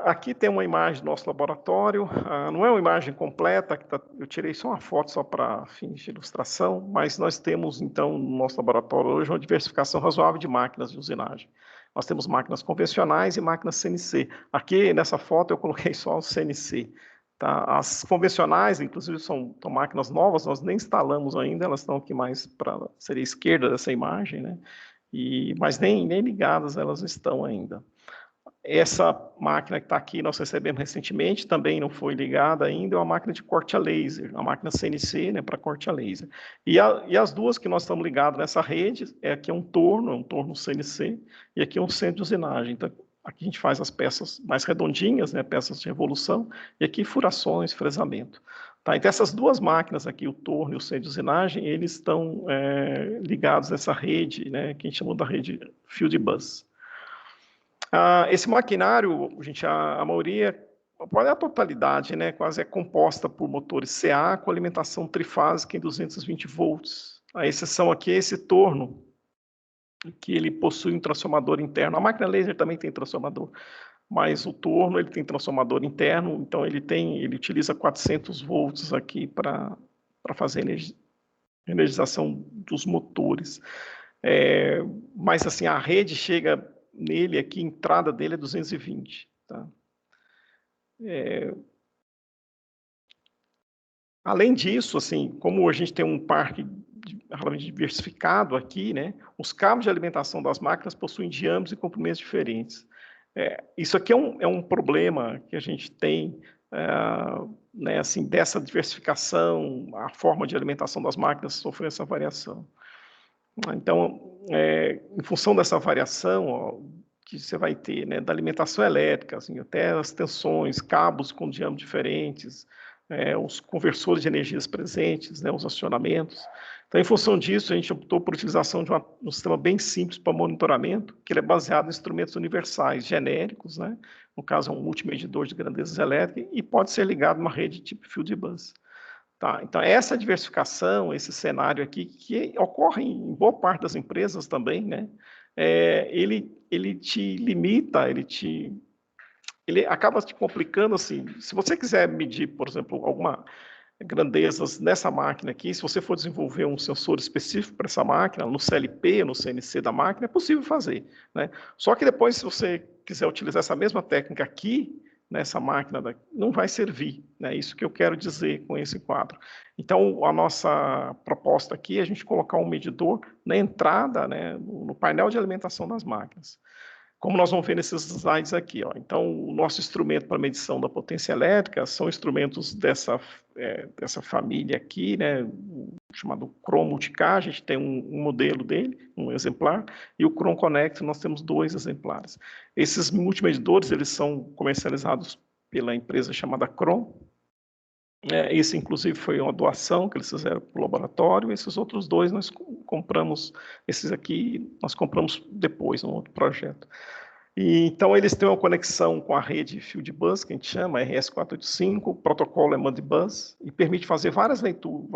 Aqui tem uma imagem do nosso laboratório, não é uma imagem completa, eu tirei só uma foto só para fins de ilustração, mas nós temos, então, no nosso laboratório hoje uma diversificação razoável de máquinas de usinagem. Nós temos máquinas convencionais e máquinas CNC. Aqui, nessa foto, eu coloquei só o CNC. Tá? As convencionais, inclusive, são máquinas novas, nós nem instalamos ainda, elas estão aqui mais para a esquerda dessa imagem, né? Mas nem ligadas elas estão ainda. Essa máquina que está aqui, nós recebemos recentemente, também não foi ligada ainda, é uma máquina de corte a laser, uma máquina CNC, né, para corte a laser. E as duas que nós estamos ligados nessa rede, aqui é um torno CNC, e aqui é um centro de usinagem. Então, aqui a gente faz as peças mais redondinhas, né, peças de revolução, e aqui furações, fresamento. Tá, então, essas duas máquinas aqui, o torno e o centro de usinagem, eles estão ligados nessa rede, né, que a gente chamou da rede Fieldbus. Esse maquinário, a maioria, quase a totalidade, né, quase é composta por motores CA com alimentação trifásica em 220 volts. A exceção aqui é esse torno, que ele possui um transformador interno. A máquina laser também tem transformador, mas o torno ele tem transformador interno, então ele utiliza 400 volts aqui para fazer energização dos motores. Mas assim, a rede chega nele aqui, a entrada dele é 220. Tá? Além disso, assim, como a gente tem um parque realmente diversificado aqui, né, os cabos de alimentação das máquinas possuem diâmetros e comprimentos diferentes. Isso aqui é um problema que a gente tem, né, assim, dessa diversificação, a forma de alimentação das máquinas sofre essa variação. Então, em função dessa variação, ó, que você vai ter, né, da alimentação elétrica, assim, até as tensões, cabos com diâmetros diferentes, os conversores de energias presentes, né, os acionamentos. Então, em função disso, a gente optou por utilização de um sistema bem simples para monitoramento, que ele é baseado em instrumentos universais, genéricos, né, no caso é um multimedidor de grandezas elétricas, e pode ser ligado a uma rede tipo Fieldbus. Tá, então, essa diversificação, esse cenário aqui, que ocorre em boa parte das empresas também, né? Ele te limita, ele acaba te complicando, assim, se você quiser medir, por exemplo, alguma grandezas nessa máquina aqui, se você for desenvolver um sensor específico para essa máquina, no CLP, no CNC da máquina, é possível fazer, né? Só que depois, se você quiser utilizar essa mesma técnica aqui, nessa máquina, não vai servir, né? Isso que eu quero dizer com esse quadro. Então, a nossa proposta aqui é a gente colocar um medidor na entrada, né, no painel de alimentação das máquinas. Como nós vamos ver nesses slides aqui, ó. Então, o nosso instrumento para medição da potência elétrica são instrumentos dessa família aqui, né, chamado Chrome Multicar, a gente tem um modelo dele, um exemplar, e o Chrome Connect nós temos 2 exemplares. Esses multimedidores, eles são comercializados pela empresa chamada Chrome. Esse, inclusive, foi uma doação que eles fizeram para o laboratório. Esses outros 2 nós compramos, esses aqui nós compramos depois, num outro projeto. Então, eles têm uma conexão com a rede Fieldbus, que a gente chama RS485, o protocolo é Modbus, e permite fazer várias leituras,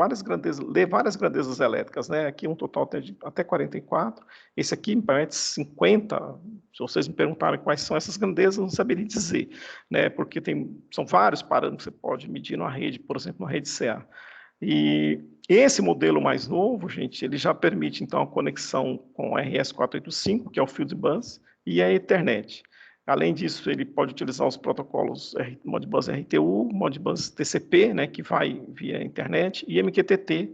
ler várias grandezas elétricas, né? Aqui um total até 44, esse aqui me permite 50, se vocês me perguntarem quais são essas grandezas, eu não saberia dizer, né? Porque são vários parâmetros que você pode medir numa rede, por exemplo, uma rede CA. E esse modelo mais novo, gente, ele já permite, então, a conexão com o RS485, que é o Fieldbus, e a Ethernet. Além disso, ele pode utilizar os protocolos Modbus RTU, Modbus TCP, né, que vai via internet, e MQTT,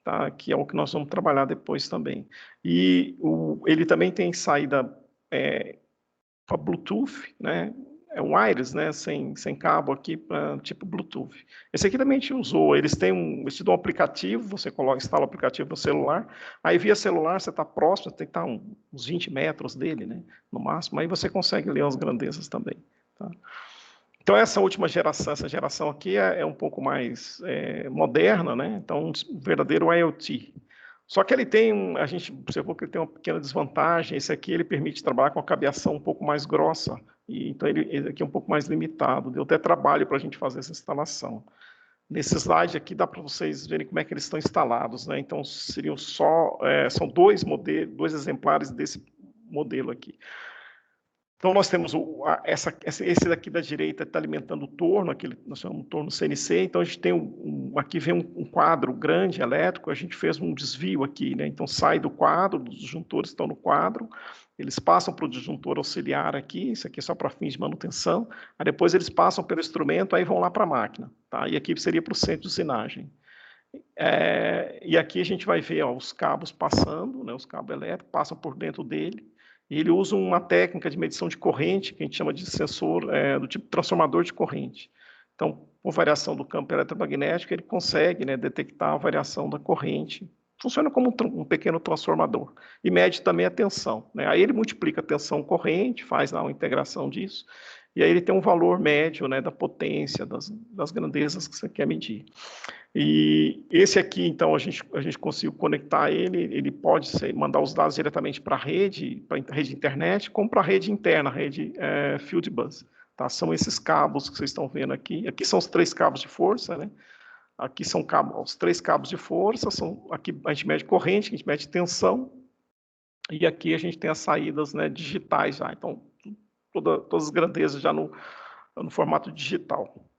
tá? Que é o que nós vamos trabalhar depois também. E ele também tem saída para Bluetooth, né? É wireless, né? Sem cabo aqui, tipo Bluetooth. Esse aqui também a gente usou. Eles te dão um aplicativo, você instala o aplicativo no celular. Aí via celular você está próximo, você tem que estar uns 20 metros dele, né? No máximo. Aí você consegue ler as grandezas também. Tá? Então essa última geração, essa geração aqui é um pouco mais moderna, né? Então um verdadeiro IoT. Só que ele tem, a gente observou que ele tem uma pequena desvantagem. Esse aqui ele permite trabalhar com a cabeação um pouco mais grossa, e então ele aqui é um pouco mais limitado. Deu até trabalho para a gente fazer essa instalação. Nesse slide aqui dá para vocês verem como é que eles estão instalados, né? Então seriam são dois exemplares desse modelo aqui. Então, nós temos esse daqui da direita está alimentando o torno, aquele nós chamamos de torno CNC. Então, a gente tem aqui vem um quadro grande elétrico, a gente fez um desvio aqui, né? Então, sai do quadro, os disjuntores estão no quadro, eles passam para o disjuntor auxiliar aqui, isso aqui é só para fins de manutenção, aí depois eles passam pelo instrumento, aí vão lá para a máquina, tá? E aqui seria para o centro de usinagem. E aqui a gente vai ver os cabos passando, né? Os cabos elétricos passam por dentro dele. E ele usa uma técnica de medição de corrente, que a gente chama de sensor do tipo transformador de corrente. Então, por variação do campo eletromagnético, ele consegue, né, detectar a variação da corrente. Funciona como um pequeno transformador. E mede também a tensão, né? Aí ele multiplica a tensão corrente, faz lá uma integração disso, e aí ele tem um valor médio, né, da potência, das grandezas que você quer medir. E esse aqui, então, a gente conseguiu conectar ele pode mandar os dados diretamente para a rede internet, como para a rede interna, a rede Fieldbus. Tá? São esses cabos que vocês estão vendo aqui. Aqui são os 3 cabos de força, né? Aqui são os 3 cabos de força, aqui a gente mede corrente, a gente mede tensão, e aqui a gente tem as saídas, né, digitais já. Então, todas as grandezas já no formato digital.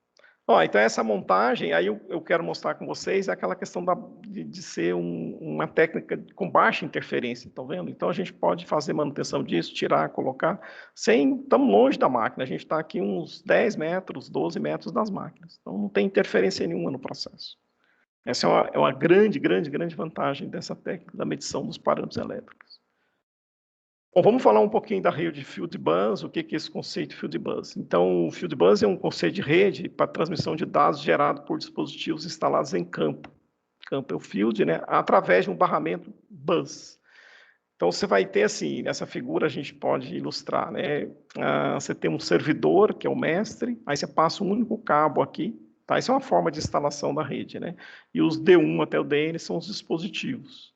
Então essa montagem, aí eu quero mostrar com vocês, é aquela questão de ser uma técnica com baixa interferência, estão vendo? Então a gente pode fazer manutenção disso, tirar, colocar, estamos longe da máquina, a gente está aqui uns 10 metros, 12 metros das máquinas, então não tem interferência nenhuma no processo. Essa é uma grande, grande, grande vantagem dessa técnica da medição dos parâmetros elétricos. Bom, vamos falar um pouquinho da rede Fieldbus, o que é esse conceito de Fieldbus. Então, o Fieldbus é um conceito de rede para transmissão de dados gerado por dispositivos instalados em campo. Campo é o field, né? Através de um barramento bus. Então, você vai ter assim, nessa figura a gente pode ilustrar, né? Você tem um servidor, que é o mestre, aí você passa um único cabo aqui, tá? Isso é uma forma de instalação da rede, né? E os D1 até o DN são os dispositivos.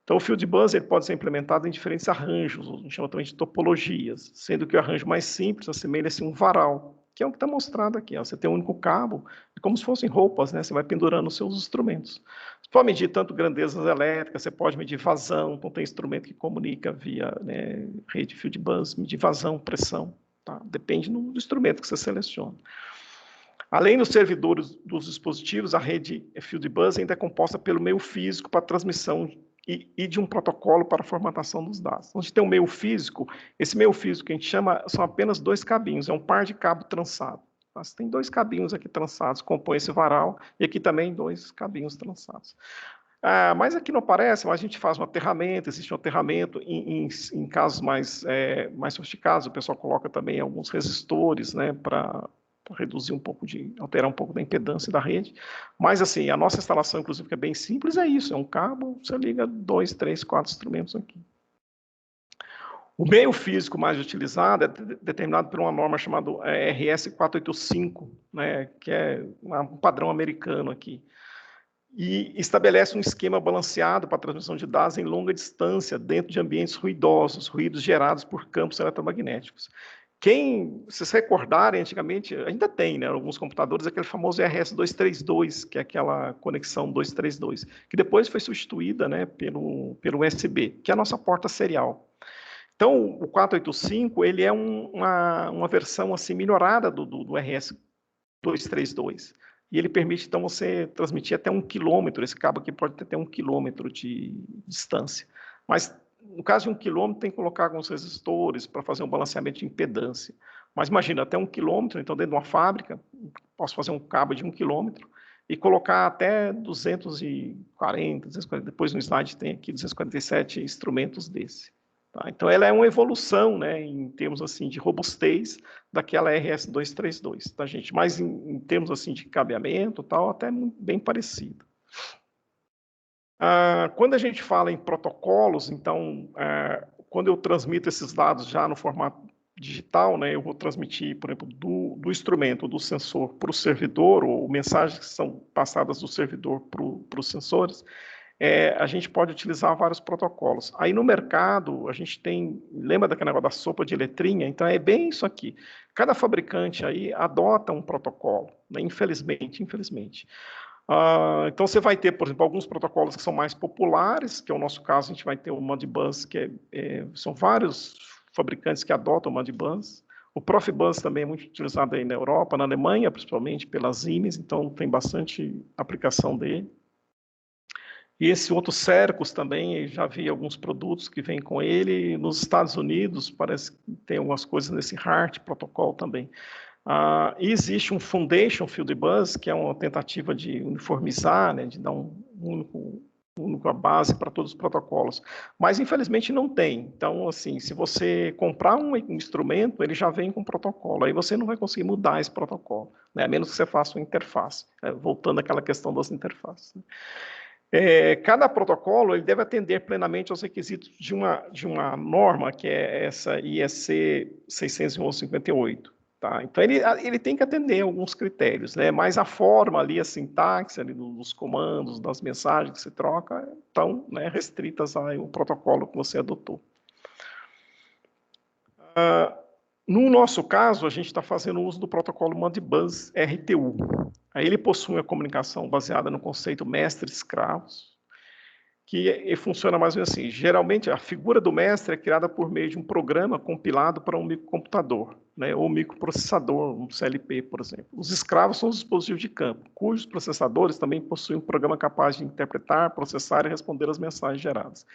Então, o Fieldbus ele pode ser implementado em diferentes arranjos, a gente chama também de topologias, sendo que o arranjo mais simples assemelha-se a um varal, que é o que está mostrado aqui. Ó. Você tem um único cabo, como se fossem roupas, né? Você vai pendurando os seus instrumentos. Você pode medir tanto grandezas elétricas, você pode medir vazão, então tem instrumento que comunica via rede Fieldbus, medir vazão, pressão, tá? Depende do instrumento que você seleciona. Além dos servidores dos dispositivos, a rede Fieldbus ainda é composta pelo meio físico para transmissão e de um protocolo para a formatação dos dados. Então, a gente tem um meio físico, esse meio físico que a gente chama, são apenas 2 cabinhos, é um par de cabo trançado. Você tem 2 cabinhos aqui trançados, compõe esse varal, e aqui também 2 cabinhos trançados. Mas aqui não aparece, mas a gente faz um aterramento, existe um aterramento, em casos mais sofisticados, o pessoal coloca também alguns resistores, né, para reduzir um pouco, alterar um pouco da impedância da rede. Mas, assim, a nossa instalação, inclusive, que é bem simples, é isso, é um cabo, você liga 2, 3, 4 instrumentos aqui. O meio físico mais utilizado é determinado por uma norma chamada RS 485, né, que é um padrão americano aqui. E estabelece um esquema balanceado para a transmissão de dados em longa distância, dentro de ambientes ruidosos, ruídos gerados por campos eletromagnéticos. Se vocês recordarem, antigamente, ainda tem, né, alguns computadores, aquele famoso RS-232, que é aquela conexão 232, que depois foi substituída, né, pelo USB, que é a nossa porta serial. Então, o 485, ele é uma versão assim, melhorada do RS-232. E ele permite, então, você transmitir até 1 quilômetro. Esse cabo aqui pode ter até 1 quilômetro de distância. Mas, no caso de 1 quilômetro, tem que colocar alguns resistores para fazer um balanceamento de impedância. Mas imagina, até 1 quilômetro, então, dentro de uma fábrica, posso fazer um cabo de 1 quilômetro, e colocar até 240, depois no slide tem aqui 247 instrumentos desse. Tá? Então, ela é uma evolução, né, em termos assim, de robustez daquela RS-232, tá, gente? Mas em termos assim, de cabeamento, tal, até bem parecido. Quando a gente fala em protocolos, então, quando eu transmito esses dados já no formato digital, né, eu vou transmitir, por exemplo, do instrumento, do sensor para o servidor, ou mensagens que são passadas do servidor para os sensores, a gente pode utilizar vários protocolos. Aí no mercado, a gente tem, lembra daquele negócio da sopa de letrinha? Então é bem isso aqui. Cada fabricante aí adota um protocolo, né? Infelizmente. Então você vai ter, por exemplo, alguns protocolos que são mais populares, que é o nosso caso, a gente vai ter o Modbus, que são vários fabricantes que adotam o Modbus. O Profibus também é muito utilizado aí na Europa, na Alemanha, principalmente pelas Siemens, então tem bastante aplicação dele. E esse outro Cercos também, já vi alguns produtos que vêm com ele. Nos Estados Unidos, parece que tem algumas coisas nesse HART protocolo também. E existe um Foundation Fieldbus, que é uma tentativa de uniformizar, né, de dar única base para todos os protocolos. Mas, infelizmente, não tem. Então, assim, se você comprar um instrumento, ele já vem com protocolo. Aí você não vai conseguir mudar esse protocolo, né, a menos que você faça uma interface. Voltando àquela questão das interfaces. Né? Cada protocolo ele deve atender plenamente aos requisitos de uma norma, que é essa IEC 611-58. Tá? Então, ele tem que atender alguns critérios, né? Mas a forma ali, a sintaxe ali dos comandos, das mensagens que se troca, estão, né, restritas ao protocolo que você adotou. No nosso caso, a gente está fazendo uso do protocolo Modbus RTU. Aí ele possui uma comunicação baseada no conceito mestre-escravos, que funciona mais ou menos assim. Geralmente, a figura do mestre é criada por meio de um programa compilado para um microcomputador, né, ou microprocessador, um CLP, por exemplo. Os escravos são os dispositivos de campo, cujos processadores também possuem um programa capaz de interpretar, processar e responder às mensagens geradas.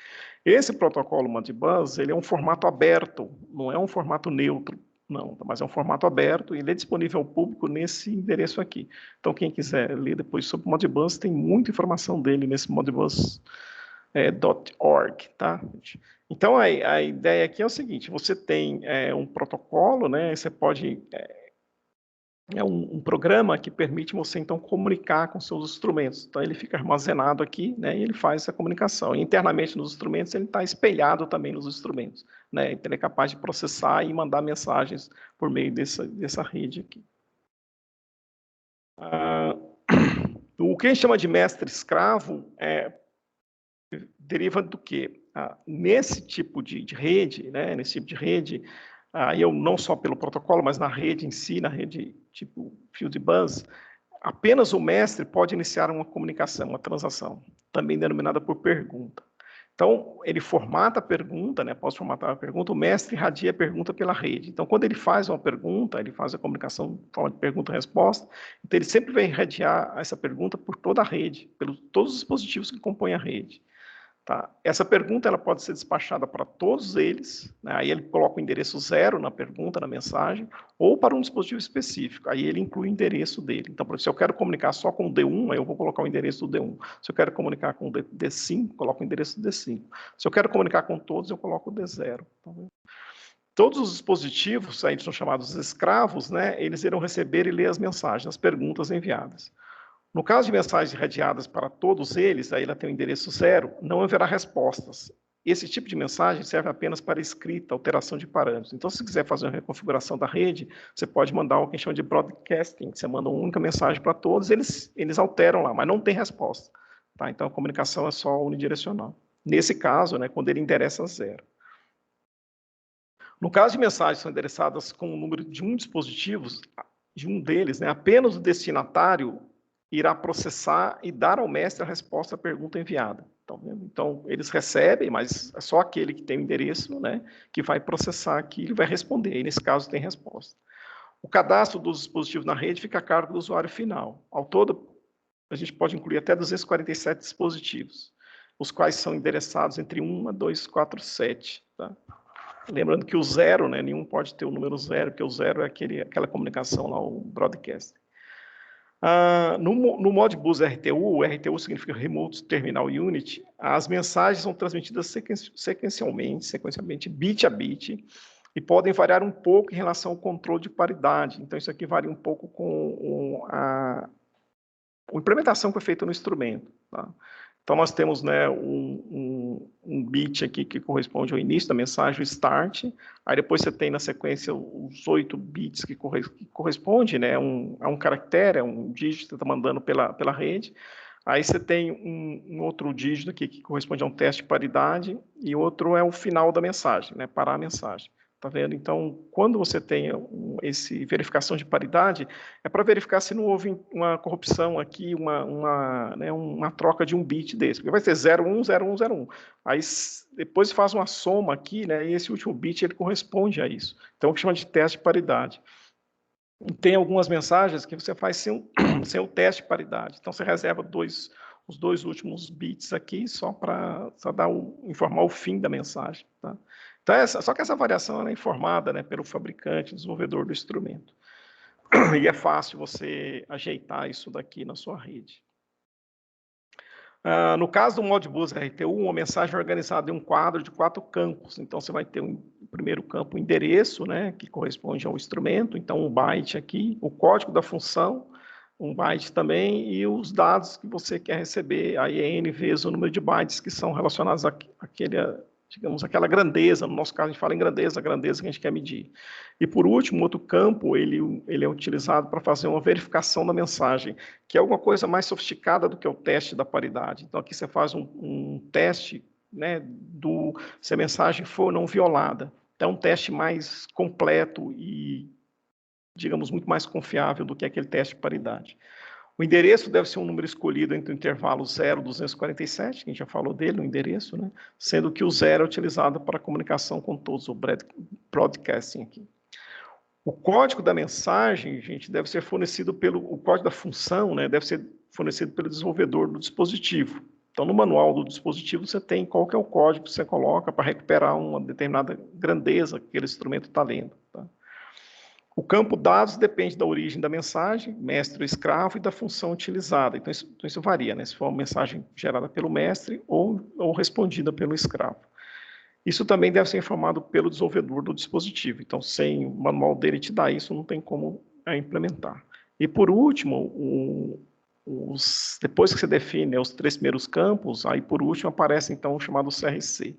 Esse protocolo Modbus, ele é um formato aberto, não é um formato neutro, não, mas é um formato aberto e ele é disponível ao público nesse endereço aqui. Então, quem quiser ler depois sobre o Modbus, tem muita informação dele nesse Modbus.org, tá? Então, a ideia aqui é o seguinte, você tem um protocolo, né? Você pode... um programa que permite você, então, comunicar com seus instrumentos. Então, ele fica armazenado aqui, né, e ele faz essa comunicação. E, internamente nos instrumentos, ele está espelhado também nos instrumentos. Né? Então, ele é capaz de processar e mandar mensagens por meio dessa rede aqui. O que a gente chama de mestre-escravo deriva do quê? Nesse tipo de rede, né, eu não só pelo protocolo, mas na rede em si, na rede tipo Fieldbus, apenas o mestre pode iniciar uma comunicação, uma transação, também denominada por pergunta. Então, ele formata a pergunta, né? Após formatar a pergunta, o mestre irradia a pergunta pela rede. Então, quando ele faz uma pergunta, ele faz a comunicação em forma de pergunta-resposta, então ele sempre vai irradiar essa pergunta por toda a rede, pelos todos os dispositivos que compõem a rede. Tá? Essa pergunta ela pode ser despachada para todos eles, né? Aí ele coloca o endereço 0 na pergunta, na mensagem, ou para um dispositivo específico, aí ele inclui o endereço dele. Então, por exemplo, se eu quero comunicar só com o D1, aí eu vou colocar o endereço do D1. Se eu quero comunicar com o D5, coloco o endereço do D5. Se eu quero comunicar com todos, eu coloco o D0. Todos os dispositivos, aí são chamados escravos, né? Eles irão receber e ler as mensagens, as perguntas enviadas. No caso de mensagens irradiadas para todos eles, aí ela tem o endereço 0, não haverá respostas. Esse tipo de mensagem serve apenas para escrita, alteração de parâmetros. Então, se quiser fazer uma reconfiguração da rede, você pode mandar o que a gente chama de broadcasting, você manda uma única mensagem para todos, eles alteram lá, mas não tem resposta. Tá? Então, a comunicação é só unidirecional. Nesse caso, né, quando ele endereça 0. No caso de mensagens que são endereçadas com o número de um dispositivo, de um deles, né, apenas o destinatário irá processar e dar ao mestre a resposta à pergunta enviada. Então, eles recebem, mas é só aquele que tem o endereço, né, que vai processar aquilo e vai responder. E, nesse caso, tem resposta. O cadastro dos dispositivos na rede fica a cargo do usuário final. Ao todo, a gente pode incluir até 247 dispositivos, os quais são endereçados entre 1 a 247. Tá? Lembrando que o 0, né, nenhum pode ter o número 0, porque o 0 é aquela comunicação lá, o broadcast. No Modbus RTU, o RTU significa Remote Terminal Unit, as mensagens são transmitidas sequencialmente, bit a bit, e podem variar um pouco em relação ao controle de paridade. Então, isso aqui varia um pouco com a implementação que foi feita no instrumento. Tá? Então, nós temos, né, um bit aqui que corresponde ao início da mensagem, o start. Aí depois você tem na sequência os 8 bits que corresponde, né, a um caractere, um dígito que você está mandando pela rede. Aí você tem um outro dígito aqui que corresponde a um teste de paridade e outro é o final da mensagem, né, parar a mensagem. Tá vendo? Então, quando você tem esse verificação de paridade, é para verificar se não houve uma corrupção aqui, uma troca de um bit desse. Porque vai ser 01, 01, 01. Aí depois faz uma soma aqui, né? E esse último bit ele corresponde a isso. Então, o que chama de teste de paridade. E tem algumas mensagens que você faz sem o teste de paridade. Então, você reserva os dois últimos bits aqui só para informar o fim da mensagem. Tá? Então, só que essa variação é informada, né, pelo fabricante, desenvolvedor do instrumento. E é fácil você ajeitar isso daqui na sua rede. No caso do Modbus RTU, uma mensagem é organizada em um quadro de 4 campos. Então, você vai ter o primeiro campo, o endereço, né, que corresponde ao instrumento. Então, um byte aqui, o código da função, um byte também, e os dados que você quer receber, aí é n vezes o número de bytes que são relacionados àquela grandeza. No nosso caso, a gente fala em grandeza, a grandeza que a gente quer medir. E, por último, outro campo, ele é utilizado para fazer uma verificação da mensagem, que é alguma coisa mais sofisticada do que o teste da paridade. Então, aqui você faz um teste, né, se a mensagem for ou não violada. Então, é um teste mais completo e, digamos, muito mais confiável do que aquele teste de paridade. O endereço deve ser um número escolhido entre o intervalo 0 e 247, que a gente já falou dele, o endereço, né? Sendo que o 0 é utilizado para comunicação com todos, o broadcasting aqui. O código da mensagem, gente, deve ser fornecido o código da função, né, deve ser fornecido pelo desenvolvedor do dispositivo. Então, no manual do dispositivo, você tem qual que é o código que você coloca para recuperar uma determinada grandeza que aquele instrumento está lendo. Tá? O campo dados depende da origem da mensagem, mestre ou escravo, e da função utilizada. Então, isso varia, né? Se for uma mensagem gerada pelo mestre ou respondida pelo escravo. Isso também deve ser informado pelo desenvolvedor do dispositivo. Então, sem o manual dele te dar isso, não tem como implementar. E, por último, depois que você define, né, os 3 primeiros campos, aí, por último, aparece, então, o chamado CRC.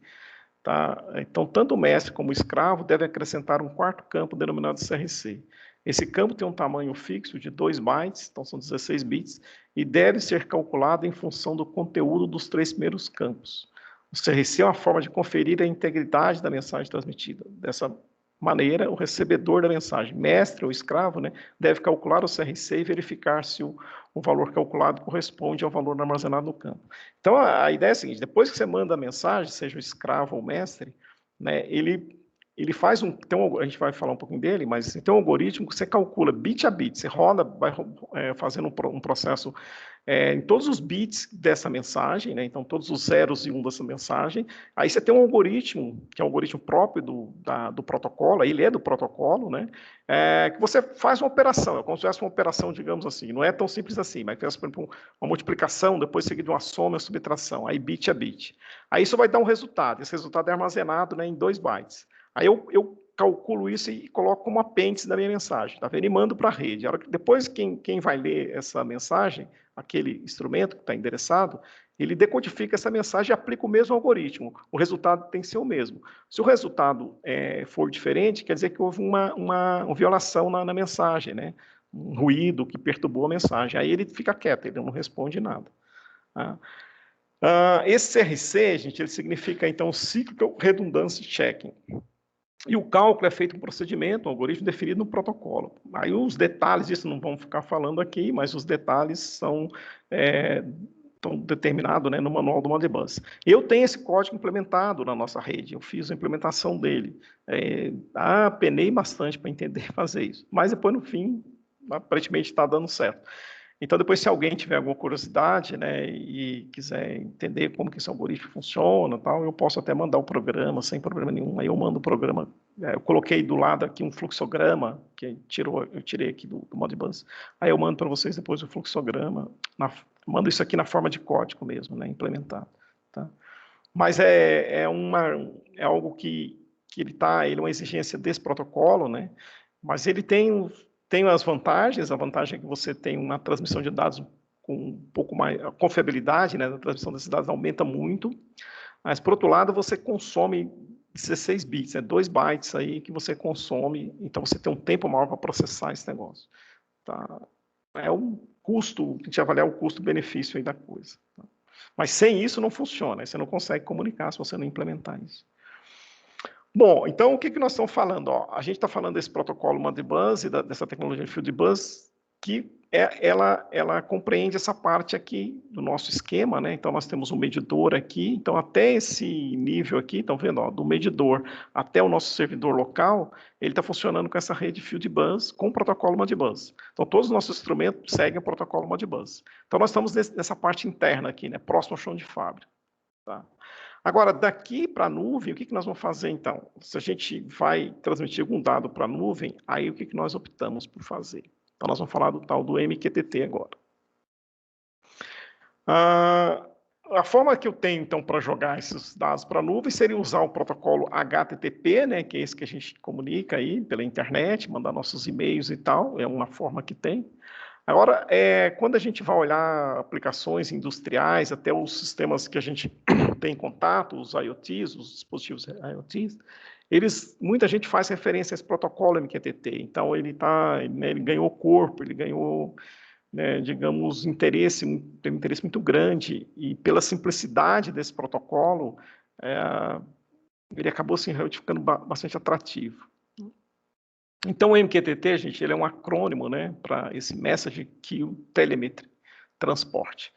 Tá? Então, tanto o mestre como o escravo devem acrescentar um 4º campo denominado CRC. Esse campo tem um tamanho fixo de 2 bytes, então são 16 bits, e deve ser calculado em função do conteúdo dos 3 primeiros campos. O CRC é uma forma de conferir a integridade da mensagem transmitida. Dessa maneira, o recebedor da mensagem, mestre ou escravo, né, deve calcular o CRC e verificar se o valor calculado corresponde ao valor armazenado no campo. Então, a ideia é a seguinte: depois que você manda a mensagem, seja o escravo ou o mestre, né, ele faz a gente vai falar um pouquinho dele, mas assim, tem um algoritmo que você calcula bit a bit, você roda, vai fazendo um processo em todos os bits dessa mensagem, né? Então todos os zeros e um dessa mensagem. Aí você tem um algoritmo, que é um algoritmo próprio do protocolo, ele é do protocolo, né? Que você faz uma operação, é como se fosse uma operação, digamos assim, não é tão simples assim, mas faz, por exemplo, uma multiplicação, depois seguido de uma soma e uma subtração, aí bit a bit. Aí isso vai dar um resultado, esse resultado é armazenado, né, em 2 bytes. Aí eu calculo isso e coloco como apêndice da minha mensagem, tá vendo? E mando para a rede. Depois, quem vai ler essa mensagem, aquele instrumento que está endereçado, ele decodifica essa mensagem e aplica o mesmo algoritmo. O resultado tem que ser o mesmo. Se o resultado for diferente, quer dizer que houve uma violação na mensagem, né? Um ruído que perturbou a mensagem. Aí ele fica quieto, ele não responde nada. Tá? Esse CRC, gente, ele significa, então, Cyclical Redundancy Checking. E o cálculo é feito um procedimento, um algoritmo definido no protocolo. Aí os detalhes disso não vamos ficar falando aqui, mas os detalhes estão determinados, né, no manual do Modbus. Eu tenho esse código implementado na nossa rede, eu fiz a implementação dele. Penei bastante para entender fazer isso, mas depois, no fim, aparentemente está dando certo. Então, depois, se alguém tiver alguma curiosidade, né, e quiser entender como que esse algoritmo funciona, tal, eu posso até mandar o programa sem problema nenhum. Aí eu mando o programa. Eu coloquei do lado aqui um fluxograma que eu tirei aqui do Modbus. Aí eu mando para vocês depois o fluxograma. Mando isso aqui na forma de código mesmo, né, implementado. Tá? Mas é algo que ele é uma exigência desse protocolo, né? Mas ele tem as vantagens. A vantagem é que você tem uma transmissão de dados com um pouco mais, a confiabilidade, né, da transmissão desses dados aumenta muito. Mas, por outro lado, você consome 16 bits, 2 bytes aí que você consome, então você tem um tempo maior para processar esse negócio. Tá? É um custo, a gente avaliar o custo-benefício aí da coisa. Tá? Mas sem isso não funciona, você não consegue comunicar se você não implementar isso. Bom, então o que nós estamos falando? Ó, a gente está falando desse protocolo Modbus e dessa tecnologia Fieldbus, que ela compreende essa parte aqui do nosso esquema, né? Então nós temos um medidor aqui, então até esse nível aqui, estão vendo? Ó, do medidor até o nosso servidor local, ele está funcionando com essa rede Fieldbus com o protocolo Modbus. Então todos os nossos instrumentos seguem o protocolo Modbus. Então nós estamos nessa parte interna aqui, né? Próximo ao chão de fábrica. Tá? Agora, daqui para a nuvem, o que nós vamos fazer então? Se a gente vai transmitir algum dado para a nuvem, aí o que nós optamos por fazer? Então, nós vamos falar do tal do MQTT agora. A forma que eu tenho, então, para jogar esses dados para a nuvem seria usar o protocolo HTTP, né, que é esse que a gente comunica aí pela internet, mandar nossos e-mails e tal, é uma forma que tem. Agora, quando a gente vai olhar aplicações industriais, até os sistemas que a gente tem contato, os IoTs, os dispositivos IoTs, muita gente faz referência a esse protocolo MQTT. Então, ele ganhou corpo, ele ganhou, né, digamos, tem um interesse muito grande, e pela simplicidade desse protocolo, ele acabou se ficando bastante atrativo. Então, o MQTT, gente, ele é um acrônimo, né, para esse Message Queue Telemetry, transporte.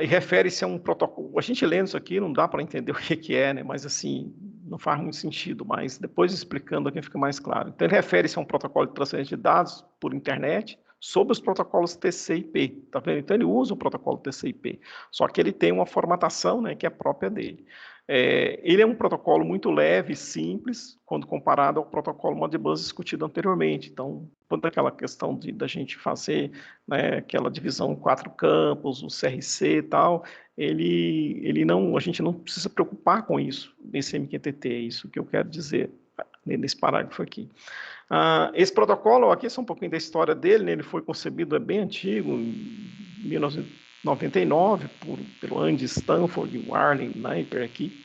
E refere-se a um protocolo. A gente lendo isso aqui não dá para entender o que é, né, mas assim, não faz muito sentido, mas depois explicando aqui fica mais claro. Então, ele refere-se a um protocolo de transferência de dados por internet sobre os protocolos TCP, tá vendo? Então, ele usa o protocolo TCP, só que ele tem uma formatação, né, que é própria dele. Ele é um protocolo muito leve e simples, quando comparado ao protocolo Modbus discutido anteriormente. Então, toda aquela questão da gente fazer, né, aquela divisão em 4 campos, o CRC e tal, a gente não precisa preocupar com isso nesse MQTT, é isso que eu quero dizer nesse parágrafo aqui. Esse protocolo, aqui é um pouquinho da história dele, né, ele foi concebido, é bem antigo, em 1999, pelo Andy Stanford e o Arlen Napier aqui,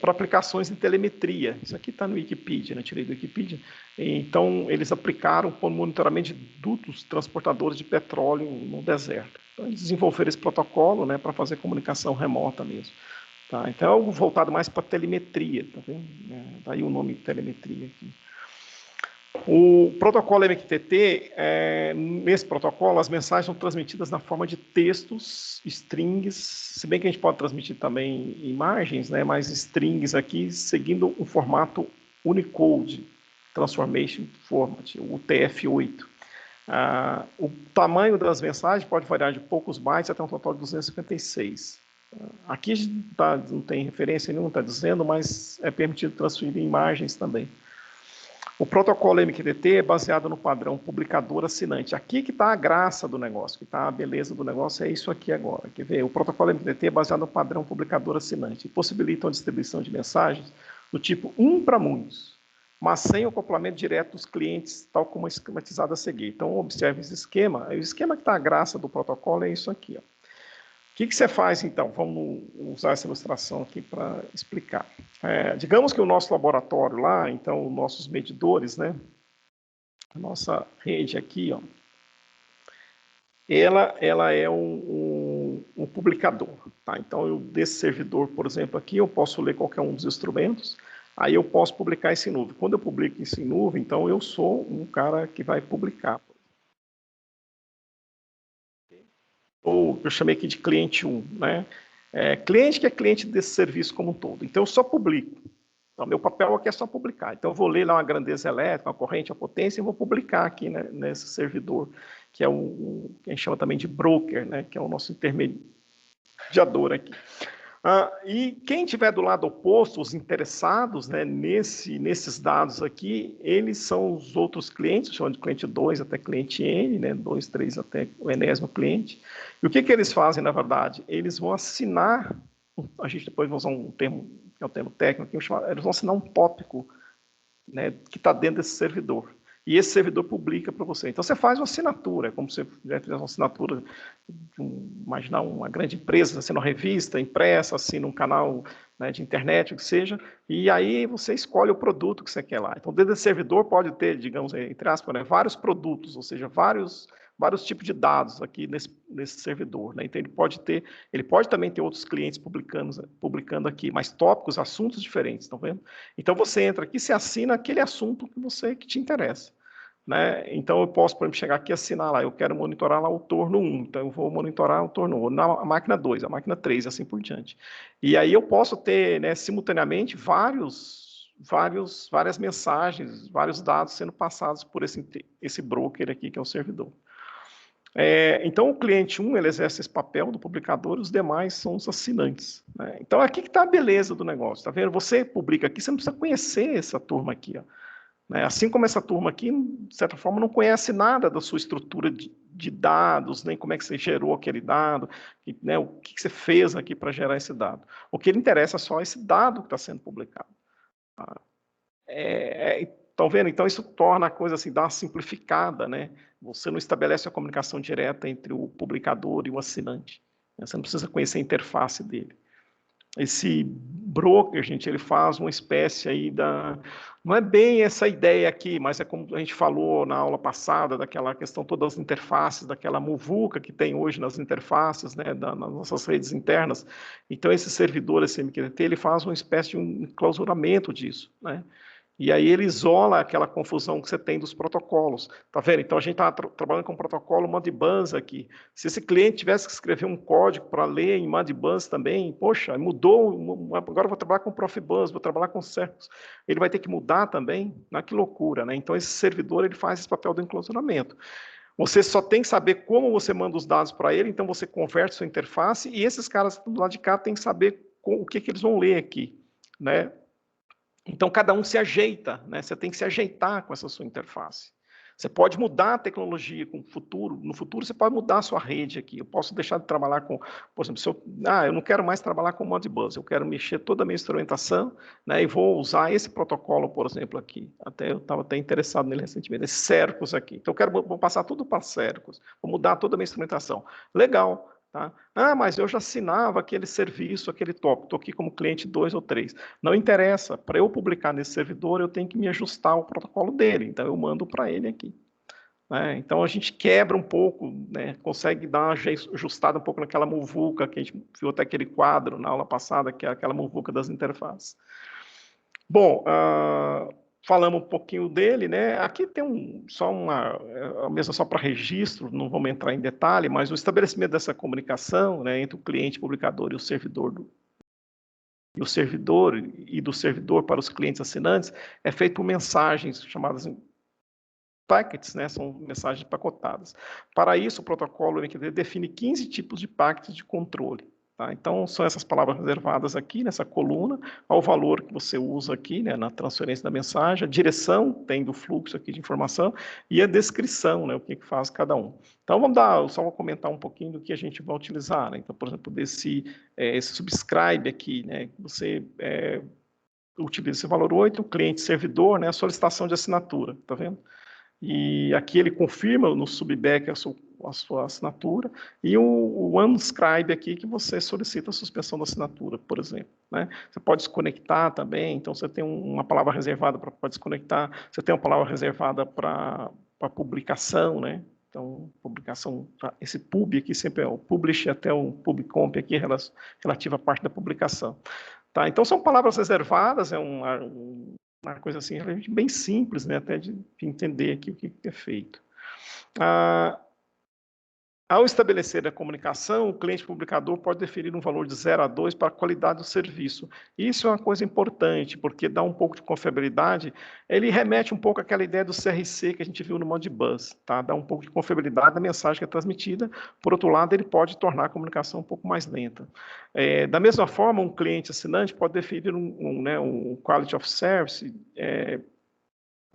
para aplicações de telemetria. Isso aqui está no Wikipedia, né? Tirei do Wikipedia. Então, eles aplicaram para o monitoramento de dutos transportadores de petróleo no deserto. Então, eles desenvolveram esse protocolo, né, para fazer comunicação remota mesmo. Tá? Então, é algo voltado mais para telemetria. Tá vendo? Daí o nome telemetria aqui. O protocolo MQTT, nesse protocolo, as mensagens são transmitidas na forma de textos, strings, se bem que a gente pode transmitir também imagens, né, mas strings aqui, seguindo o formato Unicode Transformation Format, o UTF-8. O tamanho das mensagens pode variar de poucos bytes até um total de 256. Aqui não tem referência nenhuma, está dizendo, mas é permitido transferir imagens também. O protocolo MQTT é baseado no padrão publicador-assinante. Aqui que está a graça do negócio, que está a beleza do negócio, é isso aqui agora. Quer ver? O protocolo MQTT é baseado no padrão publicador-assinante e possibilita a distribuição de mensagens do tipo um para muitos, mas sem o acoplamento direto dos clientes, tal como esquematizado a seguir. Então, observe esse esquema. O esquema que está a graça do protocolo é isso aqui, ó. O que você faz, então? Vamos usar essa ilustração aqui para explicar. Digamos que o nosso laboratório lá, então, os nossos medidores, né? A nossa rede aqui, ó, ela é um publicador. Tá? Então, desse servidor, por exemplo, aqui, eu posso ler qualquer um dos instrumentos, aí eu posso publicar isso em nuvem. Quando eu publico isso em nuvem, então, eu sou um cara que vai publicar. Ou eu chamei aqui de cliente 1, né? Cliente que é cliente desse serviço como um todo. Então, eu só publico. Então, meu papel aqui é só publicar. Então, eu vou ler lá uma grandeza elétrica, uma corrente, a potência, e vou publicar aqui, né, nesse servidor. que é que a gente chama também de broker, né, que é o nosso intermediador aqui. E quem estiver do lado oposto, os interessados, né, nesses dados aqui, eles são os outros clientes, chamam de cliente 2 até cliente N, né, 2, 3 até o enésimo cliente. E o que eles fazem, na verdade? Eles vão assinar, a gente depois vai usar um termo, que é um termo técnico, eles vão assinar um tópico, né, que está dentro desse servidor. E esse servidor publica para você. Então, você faz uma assinatura, como se você fizesse uma assinatura, imaginar uma grande empresa, assina uma revista impressa, assina um canal, né, de internet, o que seja, e aí você escolhe o produto que você quer lá. Então, dentro desse servidor pode ter, digamos, entre aspas, né, vários produtos, ou seja, vários tipos de dados aqui nesse servidor, né? Então, ele pode também ter outros clientes publicando aqui, mas tópicos, assuntos diferentes, estão vendo? Então, você entra aqui, você assina aquele assunto que te interessa, né? Então, eu posso, por exemplo, chegar aqui e assinar lá, eu quero monitorar lá o torno 1, então eu vou monitorar o torno 1, na máquina 2, a máquina 3, assim por diante. E aí eu posso ter, né, simultaneamente, várias mensagens, vários dados sendo passados por esse broker aqui, que é o servidor. Então, o cliente 1, ele exerce esse papel do publicador, e os demais são os assinantes, né? Então, aqui que está a beleza do negócio, tá vendo? Você publica aqui, você não precisa conhecer essa turma aqui, ó, né? Assim como essa turma aqui, de certa forma, não conhece nada da sua estrutura de dados, nem como é que você gerou aquele dado, né, o que você fez aqui para gerar esse dado. O que lhe interessa é só esse dado que está sendo publicado. Tá? Estão vendo? Então, isso torna a coisa assim, dá uma simplificada, né? Você não estabelece a comunicação direta entre o publicador e o assinante. Né? Você não precisa conhecer a interface dele. Esse broker, gente, ele faz uma espécie aí não é bem essa ideia aqui, mas é como a gente falou na aula passada, daquela questão todas as interfaces, daquela muvuca que tem hoje nas interfaces, né, nas nossas redes internas. Então, esse servidor, esse MQTT, ele faz uma espécie de um enclausuramento disso, né? E aí ele isola aquela confusão que você tem dos protocolos. Tá vendo? Então a gente está trabalhando com um protocolo Modbus aqui. Se esse cliente tivesse que escrever um código para ler em Modbus também, poxa, mudou, agora eu vou trabalhar com Profibus, vou trabalhar com Circus. Ele vai ter que mudar também? Que loucura, né? Então esse servidor ele faz esse papel do enclausuramento. Você só tem que saber como você manda os dados para ele, então você converte sua interface, e esses caras do lado de cá têm que saber o que eles vão ler aqui, né? Então, cada um se ajeita, né? Você tem que se ajeitar com essa sua interface. Você pode mudar a tecnologia no futuro você pode mudar a sua rede aqui. Eu posso deixar de trabalhar com, por exemplo, eu não quero mais trabalhar com Modbus, eu quero mexer toda a minha instrumentação, né, e vou usar esse protocolo, por exemplo, aqui. Eu estava até interessado nele recentemente, esse Circus aqui. Então, vou passar tudo para Circus, vou mudar toda a minha instrumentação. Legal. Tá? Mas eu já assinava aquele serviço, aquele tópico, estou aqui como cliente 2 ou 3. Não interessa, para eu publicar nesse servidor, eu tenho que me ajustar ao protocolo dele, então eu mando para ele aqui. Né? Então a gente quebra um pouco, né? Consegue dar uma ajustada um pouco naquela muvuca, que a gente viu até aquele quadro na aula passada, que é aquela muvuca das interfaces. Bom, falamos um pouquinho dele, né? Aqui tem mesmo só para registro, não vamos entrar em detalhe, mas o estabelecimento dessa comunicação, né, entre o cliente publicador e o servidor e do servidor para os clientes assinantes é feito por mensagens chamadas packets, né? São mensagens pacotadas. Para isso, o protocolo MQTT define 15 tipos de packets de controle. Tá? Então, são essas palavras reservadas aqui, nessa coluna, ao valor que você usa aqui, né, na transferência da mensagem, a direção tem do fluxo aqui de informação e a descrição, né, o que faz cada um. Então, só vou comentar um pouquinho do que a gente vai utilizar. Né? Então, por exemplo, esse subscribe aqui, né, você utiliza esse valor 8, o cliente servidor, né, a solicitação de assinatura, tá vendo? E aqui ele confirma no subback a sua assinatura, e o unscribe aqui que você solicita a suspensão da assinatura, por exemplo. Né? Você pode desconectar também, então você tem uma palavra reservada para desconectar, você tem uma palavra reservada para publicação, né? Então, publicação, esse pub aqui sempre é o publish até o publicomp aqui relativo à parte da publicação. Tá? Então, são palavras reservadas, é uma coisa assim, bem simples, né, até de entender aqui o que é feito. Ao estabelecer a comunicação, o cliente publicador pode definir um valor de 0 a 2 para a qualidade do serviço. Isso é uma coisa importante, porque dá um pouco de confiabilidade. Ele remete um pouco àquela ideia do CRC que a gente viu no Modbus, tá? Dá um pouco de confiabilidade da mensagem que é transmitida. Por outro lado, ele pode tornar a comunicação um pouco mais lenta. Da mesma forma, um cliente assinante pode definir um Quality of Service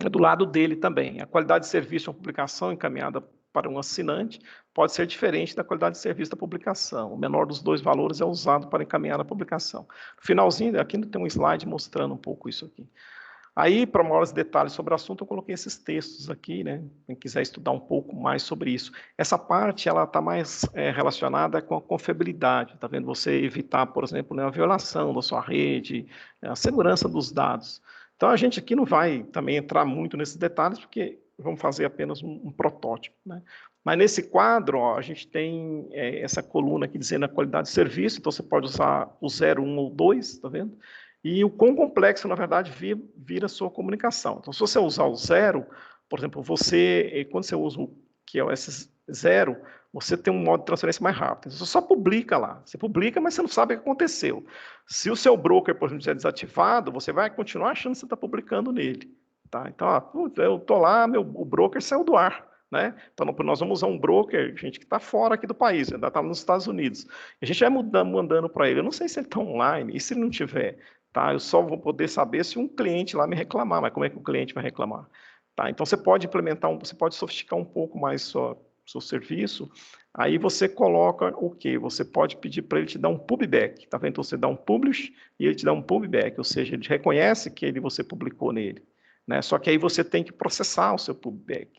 do lado dele também. A qualidade de serviço de uma publicação encaminhada para um assinante pode ser diferente da qualidade de serviço da publicação. O menor dos dois valores é usado para encaminhar a publicação. No finalzinho, aqui tem um slide mostrando um pouco isso aqui. Aí, para maiores detalhes sobre o assunto, eu coloquei esses textos aqui, né? Quem quiser estudar um pouco mais sobre isso. Essa parte, ela está mais relacionada com a confiabilidade, tá vendo? Você evitar, por exemplo, né, a violação da sua rede, a segurança dos dados. Então, a gente aqui não vai também entrar muito nesses detalhes, porque vamos fazer apenas um protótipo, né? Mas nesse quadro, ó, a gente tem essa coluna aqui dizendo a qualidade de serviço, então você pode usar o 0, 1 ou 2, tá vendo? E o quão complexo, na verdade, vira a sua comunicação. Então, se você usar o 0, por exemplo, quando você usa o que é o S0, você tem um modo de transferência mais rápido. Você só publica lá. Você publica, mas você não sabe o que aconteceu. Se o seu broker, por exemplo, estiver desativado, você vai continuar achando que você está publicando nele. Tá? Então, eu estou lá, o broker saiu do ar. Né? Então, nós vamos usar um broker, gente, que está fora aqui do país, ainda está nos Estados Unidos. A gente vai mandando para ele. Eu não sei se ele está online, e se ele não tiver, tá? Eu só vou poder saber se um cliente lá me reclamar, mas como é que o cliente vai reclamar? Tá? Então, você pode implementar, você pode sofisticar um pouco mais seu serviço, aí você coloca o quê? Você pode pedir para ele te dar um pubback, tá vendo? Então, você dá um publish e ele te dá um pubback, ou seja, ele reconhece que você publicou nele. Né? Só que aí você tem que processar o seu pubback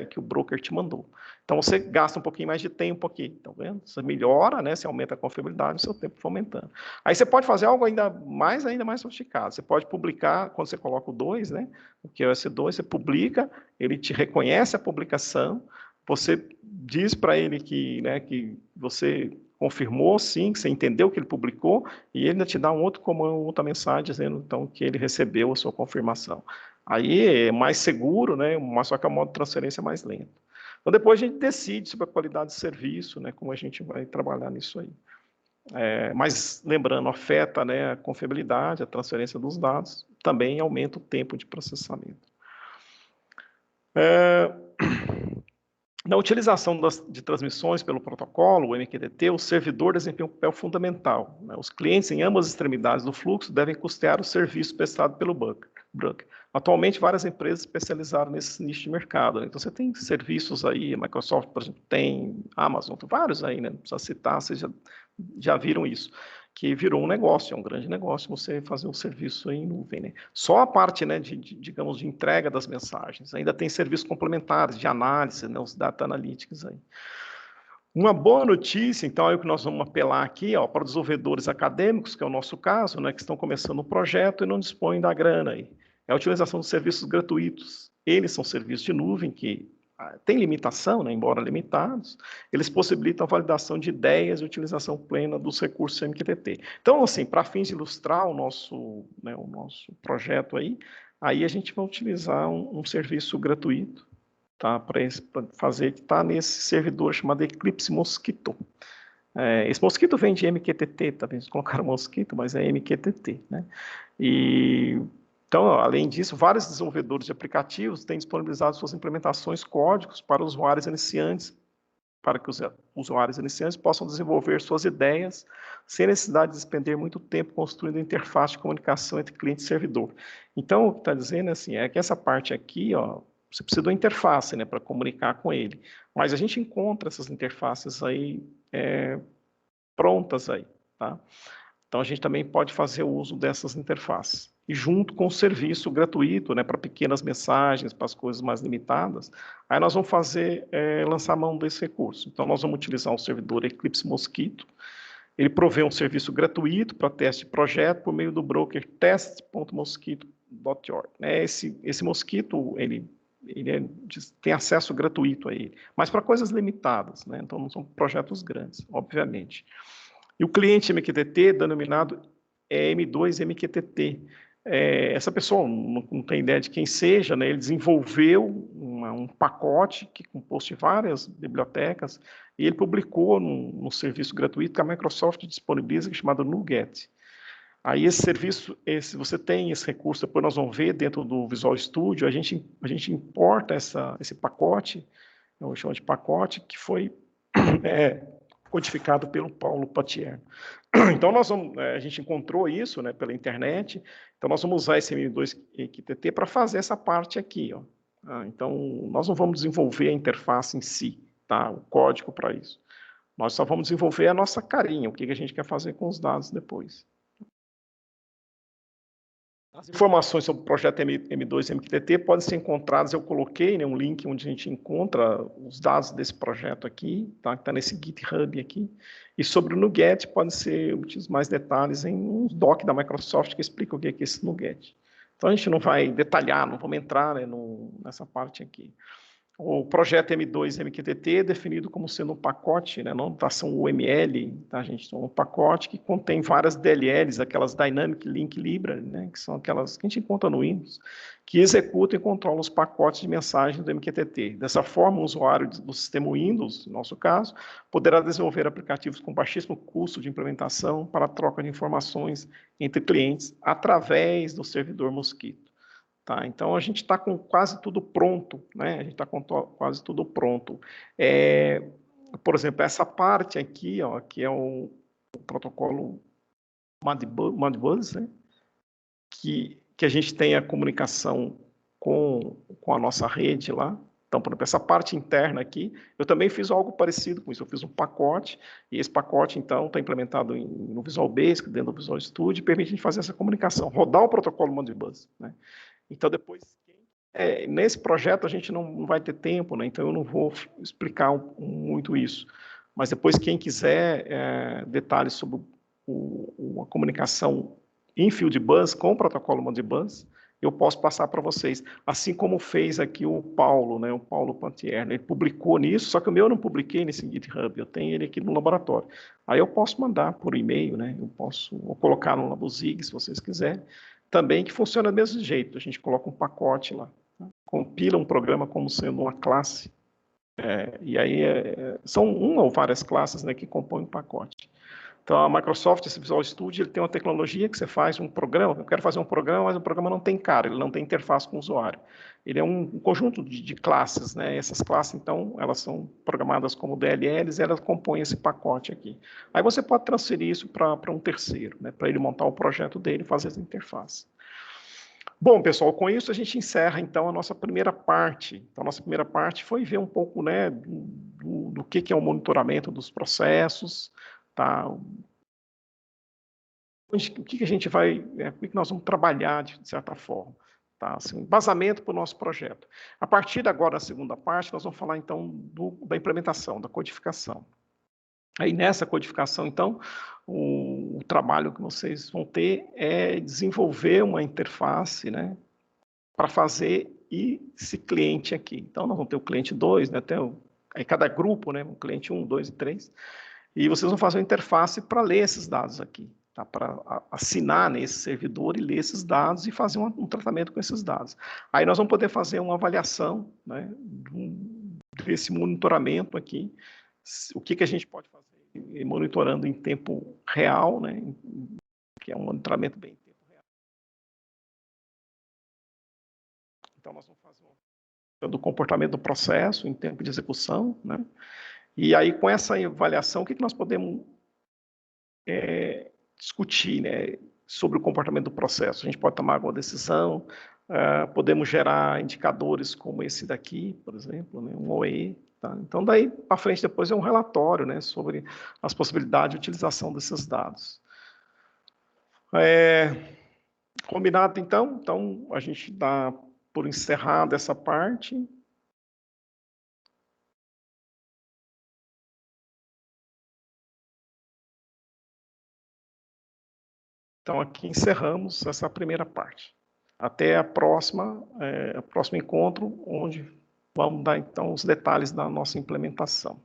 que o broker te mandou. Então, você gasta um pouquinho mais de tempo aqui, tá vendo? Você melhora, né? Você aumenta a confiabilidade, o seu tempo vai aumentando. Aí você pode fazer algo ainda mais sofisticado. Você pode publicar, quando você coloca o 2, né? O que é o S2, você publica, ele te reconhece a publicação, você diz para ele que você confirmou, sim, que você entendeu que ele publicou, e ele ainda te dá outra mensagem dizendo, então, que ele recebeu a sua confirmação. Aí é mais seguro, né? Mas só que a modo de transferência é mais lento. Então, depois a gente decide sobre a qualidade de serviço, né? Como a gente vai trabalhar nisso aí. Mas, lembrando, afeta, né, a confiabilidade, a transferência dos dados, também aumenta o tempo de processamento. Na utilização de transmissões pelo protocolo, o MQTT, o servidor desempenha um papel fundamental. Né? Os clientes em ambas as extremidades do fluxo devem custear o serviço prestado pelo broker. Atualmente, várias empresas especializaram nesse nicho de mercado. Né? Então, você tem serviços aí, a Microsoft, por exemplo, tem, a Amazon, tem vários aí, né? Não precisa citar, vocês já viram isso, que virou um negócio, é um grande negócio você fazer um serviço em nuvem. Né? Só a parte, né, digamos, de entrega das mensagens. Ainda tem serviços complementares de análise, né, os data analytics aí. Uma boa notícia, então, é o que nós vamos apelar aqui, ó, para os desenvolvedores acadêmicos, que é o nosso caso, né, que estão começando o projeto e não dispõem da grana aí. É a utilização de serviços gratuitos. Eles são serviços de nuvem que tem limitação, né, embora limitados, eles possibilitam a validação de ideias e utilização plena dos recursos MQTT. Então, assim, para fins de ilustrar o nosso projeto aí a gente vai utilizar um serviço gratuito, tá, para fazer, que está nesse servidor chamado Eclipse Mosquito. Esse Mosquito vem de MQTT, tá vendo? Eles colocaram Mosquito, mas é MQTT, né? Então, além disso, vários desenvolvedores de aplicativos têm disponibilizado suas implementações códigos para usuários iniciantes, para que os usuários iniciantes possam desenvolver suas ideias sem necessidade de despender muito tempo construindo interface de comunicação entre cliente e servidor. Então, o que está dizendo assim, é que essa parte aqui, ó, você precisa de uma interface, né, para comunicar com ele. Mas a gente encontra essas interfaces aí prontas aí, tá? Então, a gente também pode fazer o uso dessas interfaces. E junto com o serviço gratuito, né, para pequenas mensagens, para as coisas mais limitadas, aí nós vamos lançar mão desse recurso. Então, nós vamos utilizar o servidor Eclipse Mosquito. Ele provê um serviço gratuito para teste de projeto por meio do broker test.mosquito.org. Esse Mosquito, ele tem acesso gratuito a ele, mas para coisas limitadas, né? Então, não são projetos grandes, obviamente. E o cliente MQTT, denominado M2 MQTT, Essa pessoa não tem ideia de quem seja, né? Ele desenvolveu um pacote que composto de várias bibliotecas e ele publicou num serviço gratuito que a Microsoft disponibiliza, que é chamado NuGet. Aí esse serviço, você tem esse recurso, depois nós vamos ver dentro do Visual Studio, a gente importa esse pacote, eu chamo de pacote, que foi codificado pelo Paulo Patier. Então, a gente encontrou isso, né, pela internet, então nós vamos usar esse M2QTT para fazer essa parte aqui. Ó. Então, nós não vamos desenvolver a interface em si, tá? O código para isso. Nós só vamos desenvolver a nossa carinha, o que a gente quer fazer com os dados depois. As informações sobre o projeto M2 MQTT podem ser encontradas, eu coloquei, né, um link onde a gente encontra os dados desse projeto aqui, tá, que está nesse GitHub aqui, e sobre o NuGet podem ser úteis mais detalhes em um doc da Microsoft que explica o que é esse NuGet. Então a gente não vai detalhar, não vamos entrar, né, nessa parte aqui. O projeto M2 MQTT é definido como sendo um pacote, né, notação UML, tá, gente? Um pacote que contém várias DLLs, aquelas Dynamic Link Library, né, que são aquelas que a gente encontra no Windows, que executam e controlam os pacotes de mensagem do MQTT. Dessa forma, o usuário do sistema Windows, no nosso caso, poderá desenvolver aplicativos com baixíssimo custo de implementação para a troca de informações entre clientes através do servidor Mosquito. Tá, então, a gente está com quase tudo pronto, né? A gente está com quase tudo pronto. Por exemplo, essa parte aqui, ó, que é o protocolo Modbus, né? que a gente tem a comunicação com a nossa rede lá. Então, por exemplo, essa parte interna aqui, eu também fiz algo parecido com isso. Eu fiz um pacote, e esse pacote, então, está implementado no Visual Basic, dentro do Visual Studio, e permite a gente fazer essa comunicação, rodar o protocolo Modbus, né? Então, depois, nesse projeto a gente não vai ter tempo, né? Então eu não vou explicar muito isso. Mas depois, quem quiser detalhes sobre a comunicação em Field Bus com o protocolo Modbus, eu posso passar para vocês. Assim como fez aqui o Paulo, né? O Paulo Pantier, né? Ele publicou nisso, só que o meu eu não publiquei nesse GitHub, eu tenho ele aqui no laboratório. Aí eu posso mandar por e-mail, né? Eu posso colocar no LaboZig, se vocês quiserem. Também que funciona do mesmo jeito, a gente coloca um pacote lá, tá? Compila um programa como sendo uma classe, e aí são uma ou várias classes, né, que compõem um pacote. Então, a Microsoft, esse Visual Studio, ele tem uma tecnologia que você faz um programa, eu quero fazer um programa, mas o programa não tem cara, ele não tem interface com o usuário. Ele é um conjunto de classes, né? Essas classes, então, elas são programadas como DLLs e elas compõem esse pacote aqui. Aí você pode transferir isso para um terceiro, né? Para ele montar o projeto dele e fazer essa interface. Bom, pessoal, com isso a gente encerra, então, a nossa primeira parte. Então, a nossa primeira parte foi ver um pouco, né, do que é o monitoramento dos processos, tá? O que a gente vai, o que nós vamos trabalhar de certa forma, tá? Assim, embasamento para o nosso projeto. A partir de agora, a segunda parte, nós vamos falar então da implementação, da codificação. Aí nessa codificação, então, o trabalho que vocês vão ter é desenvolver uma interface, né, para fazer esse cliente aqui. Então, nós vamos ter o cliente 2, né, aí cada grupo, né, o cliente 1, 2 e 3, e vocês vão fazer uma interface para ler esses dados aqui, tá? Para assinar nesse servidor e ler esses dados e fazer um tratamento com esses dados. Aí nós vamos poder fazer uma avaliação, né, desse monitoramento aqui, o que a gente pode fazer monitorando em tempo real, né, que é um monitoramento bem em tempo real. Então, nós vamos fazer do comportamento do processo em tempo de execução, né? E aí, com essa avaliação, o que nós podemos discutir, né, sobre o comportamento do processo? A gente pode tomar alguma decisão, podemos gerar indicadores como esse daqui, por exemplo, né, um OE. Tá? Então, daí para frente, depois é um relatório, né, sobre as possibilidades de utilização desses dados. Combinado, então? Então, a gente dá por encerrada essa parte. Então, aqui encerramos essa primeira parte. Até o próximo encontro, onde vamos dar, então, os detalhes da nossa implementação.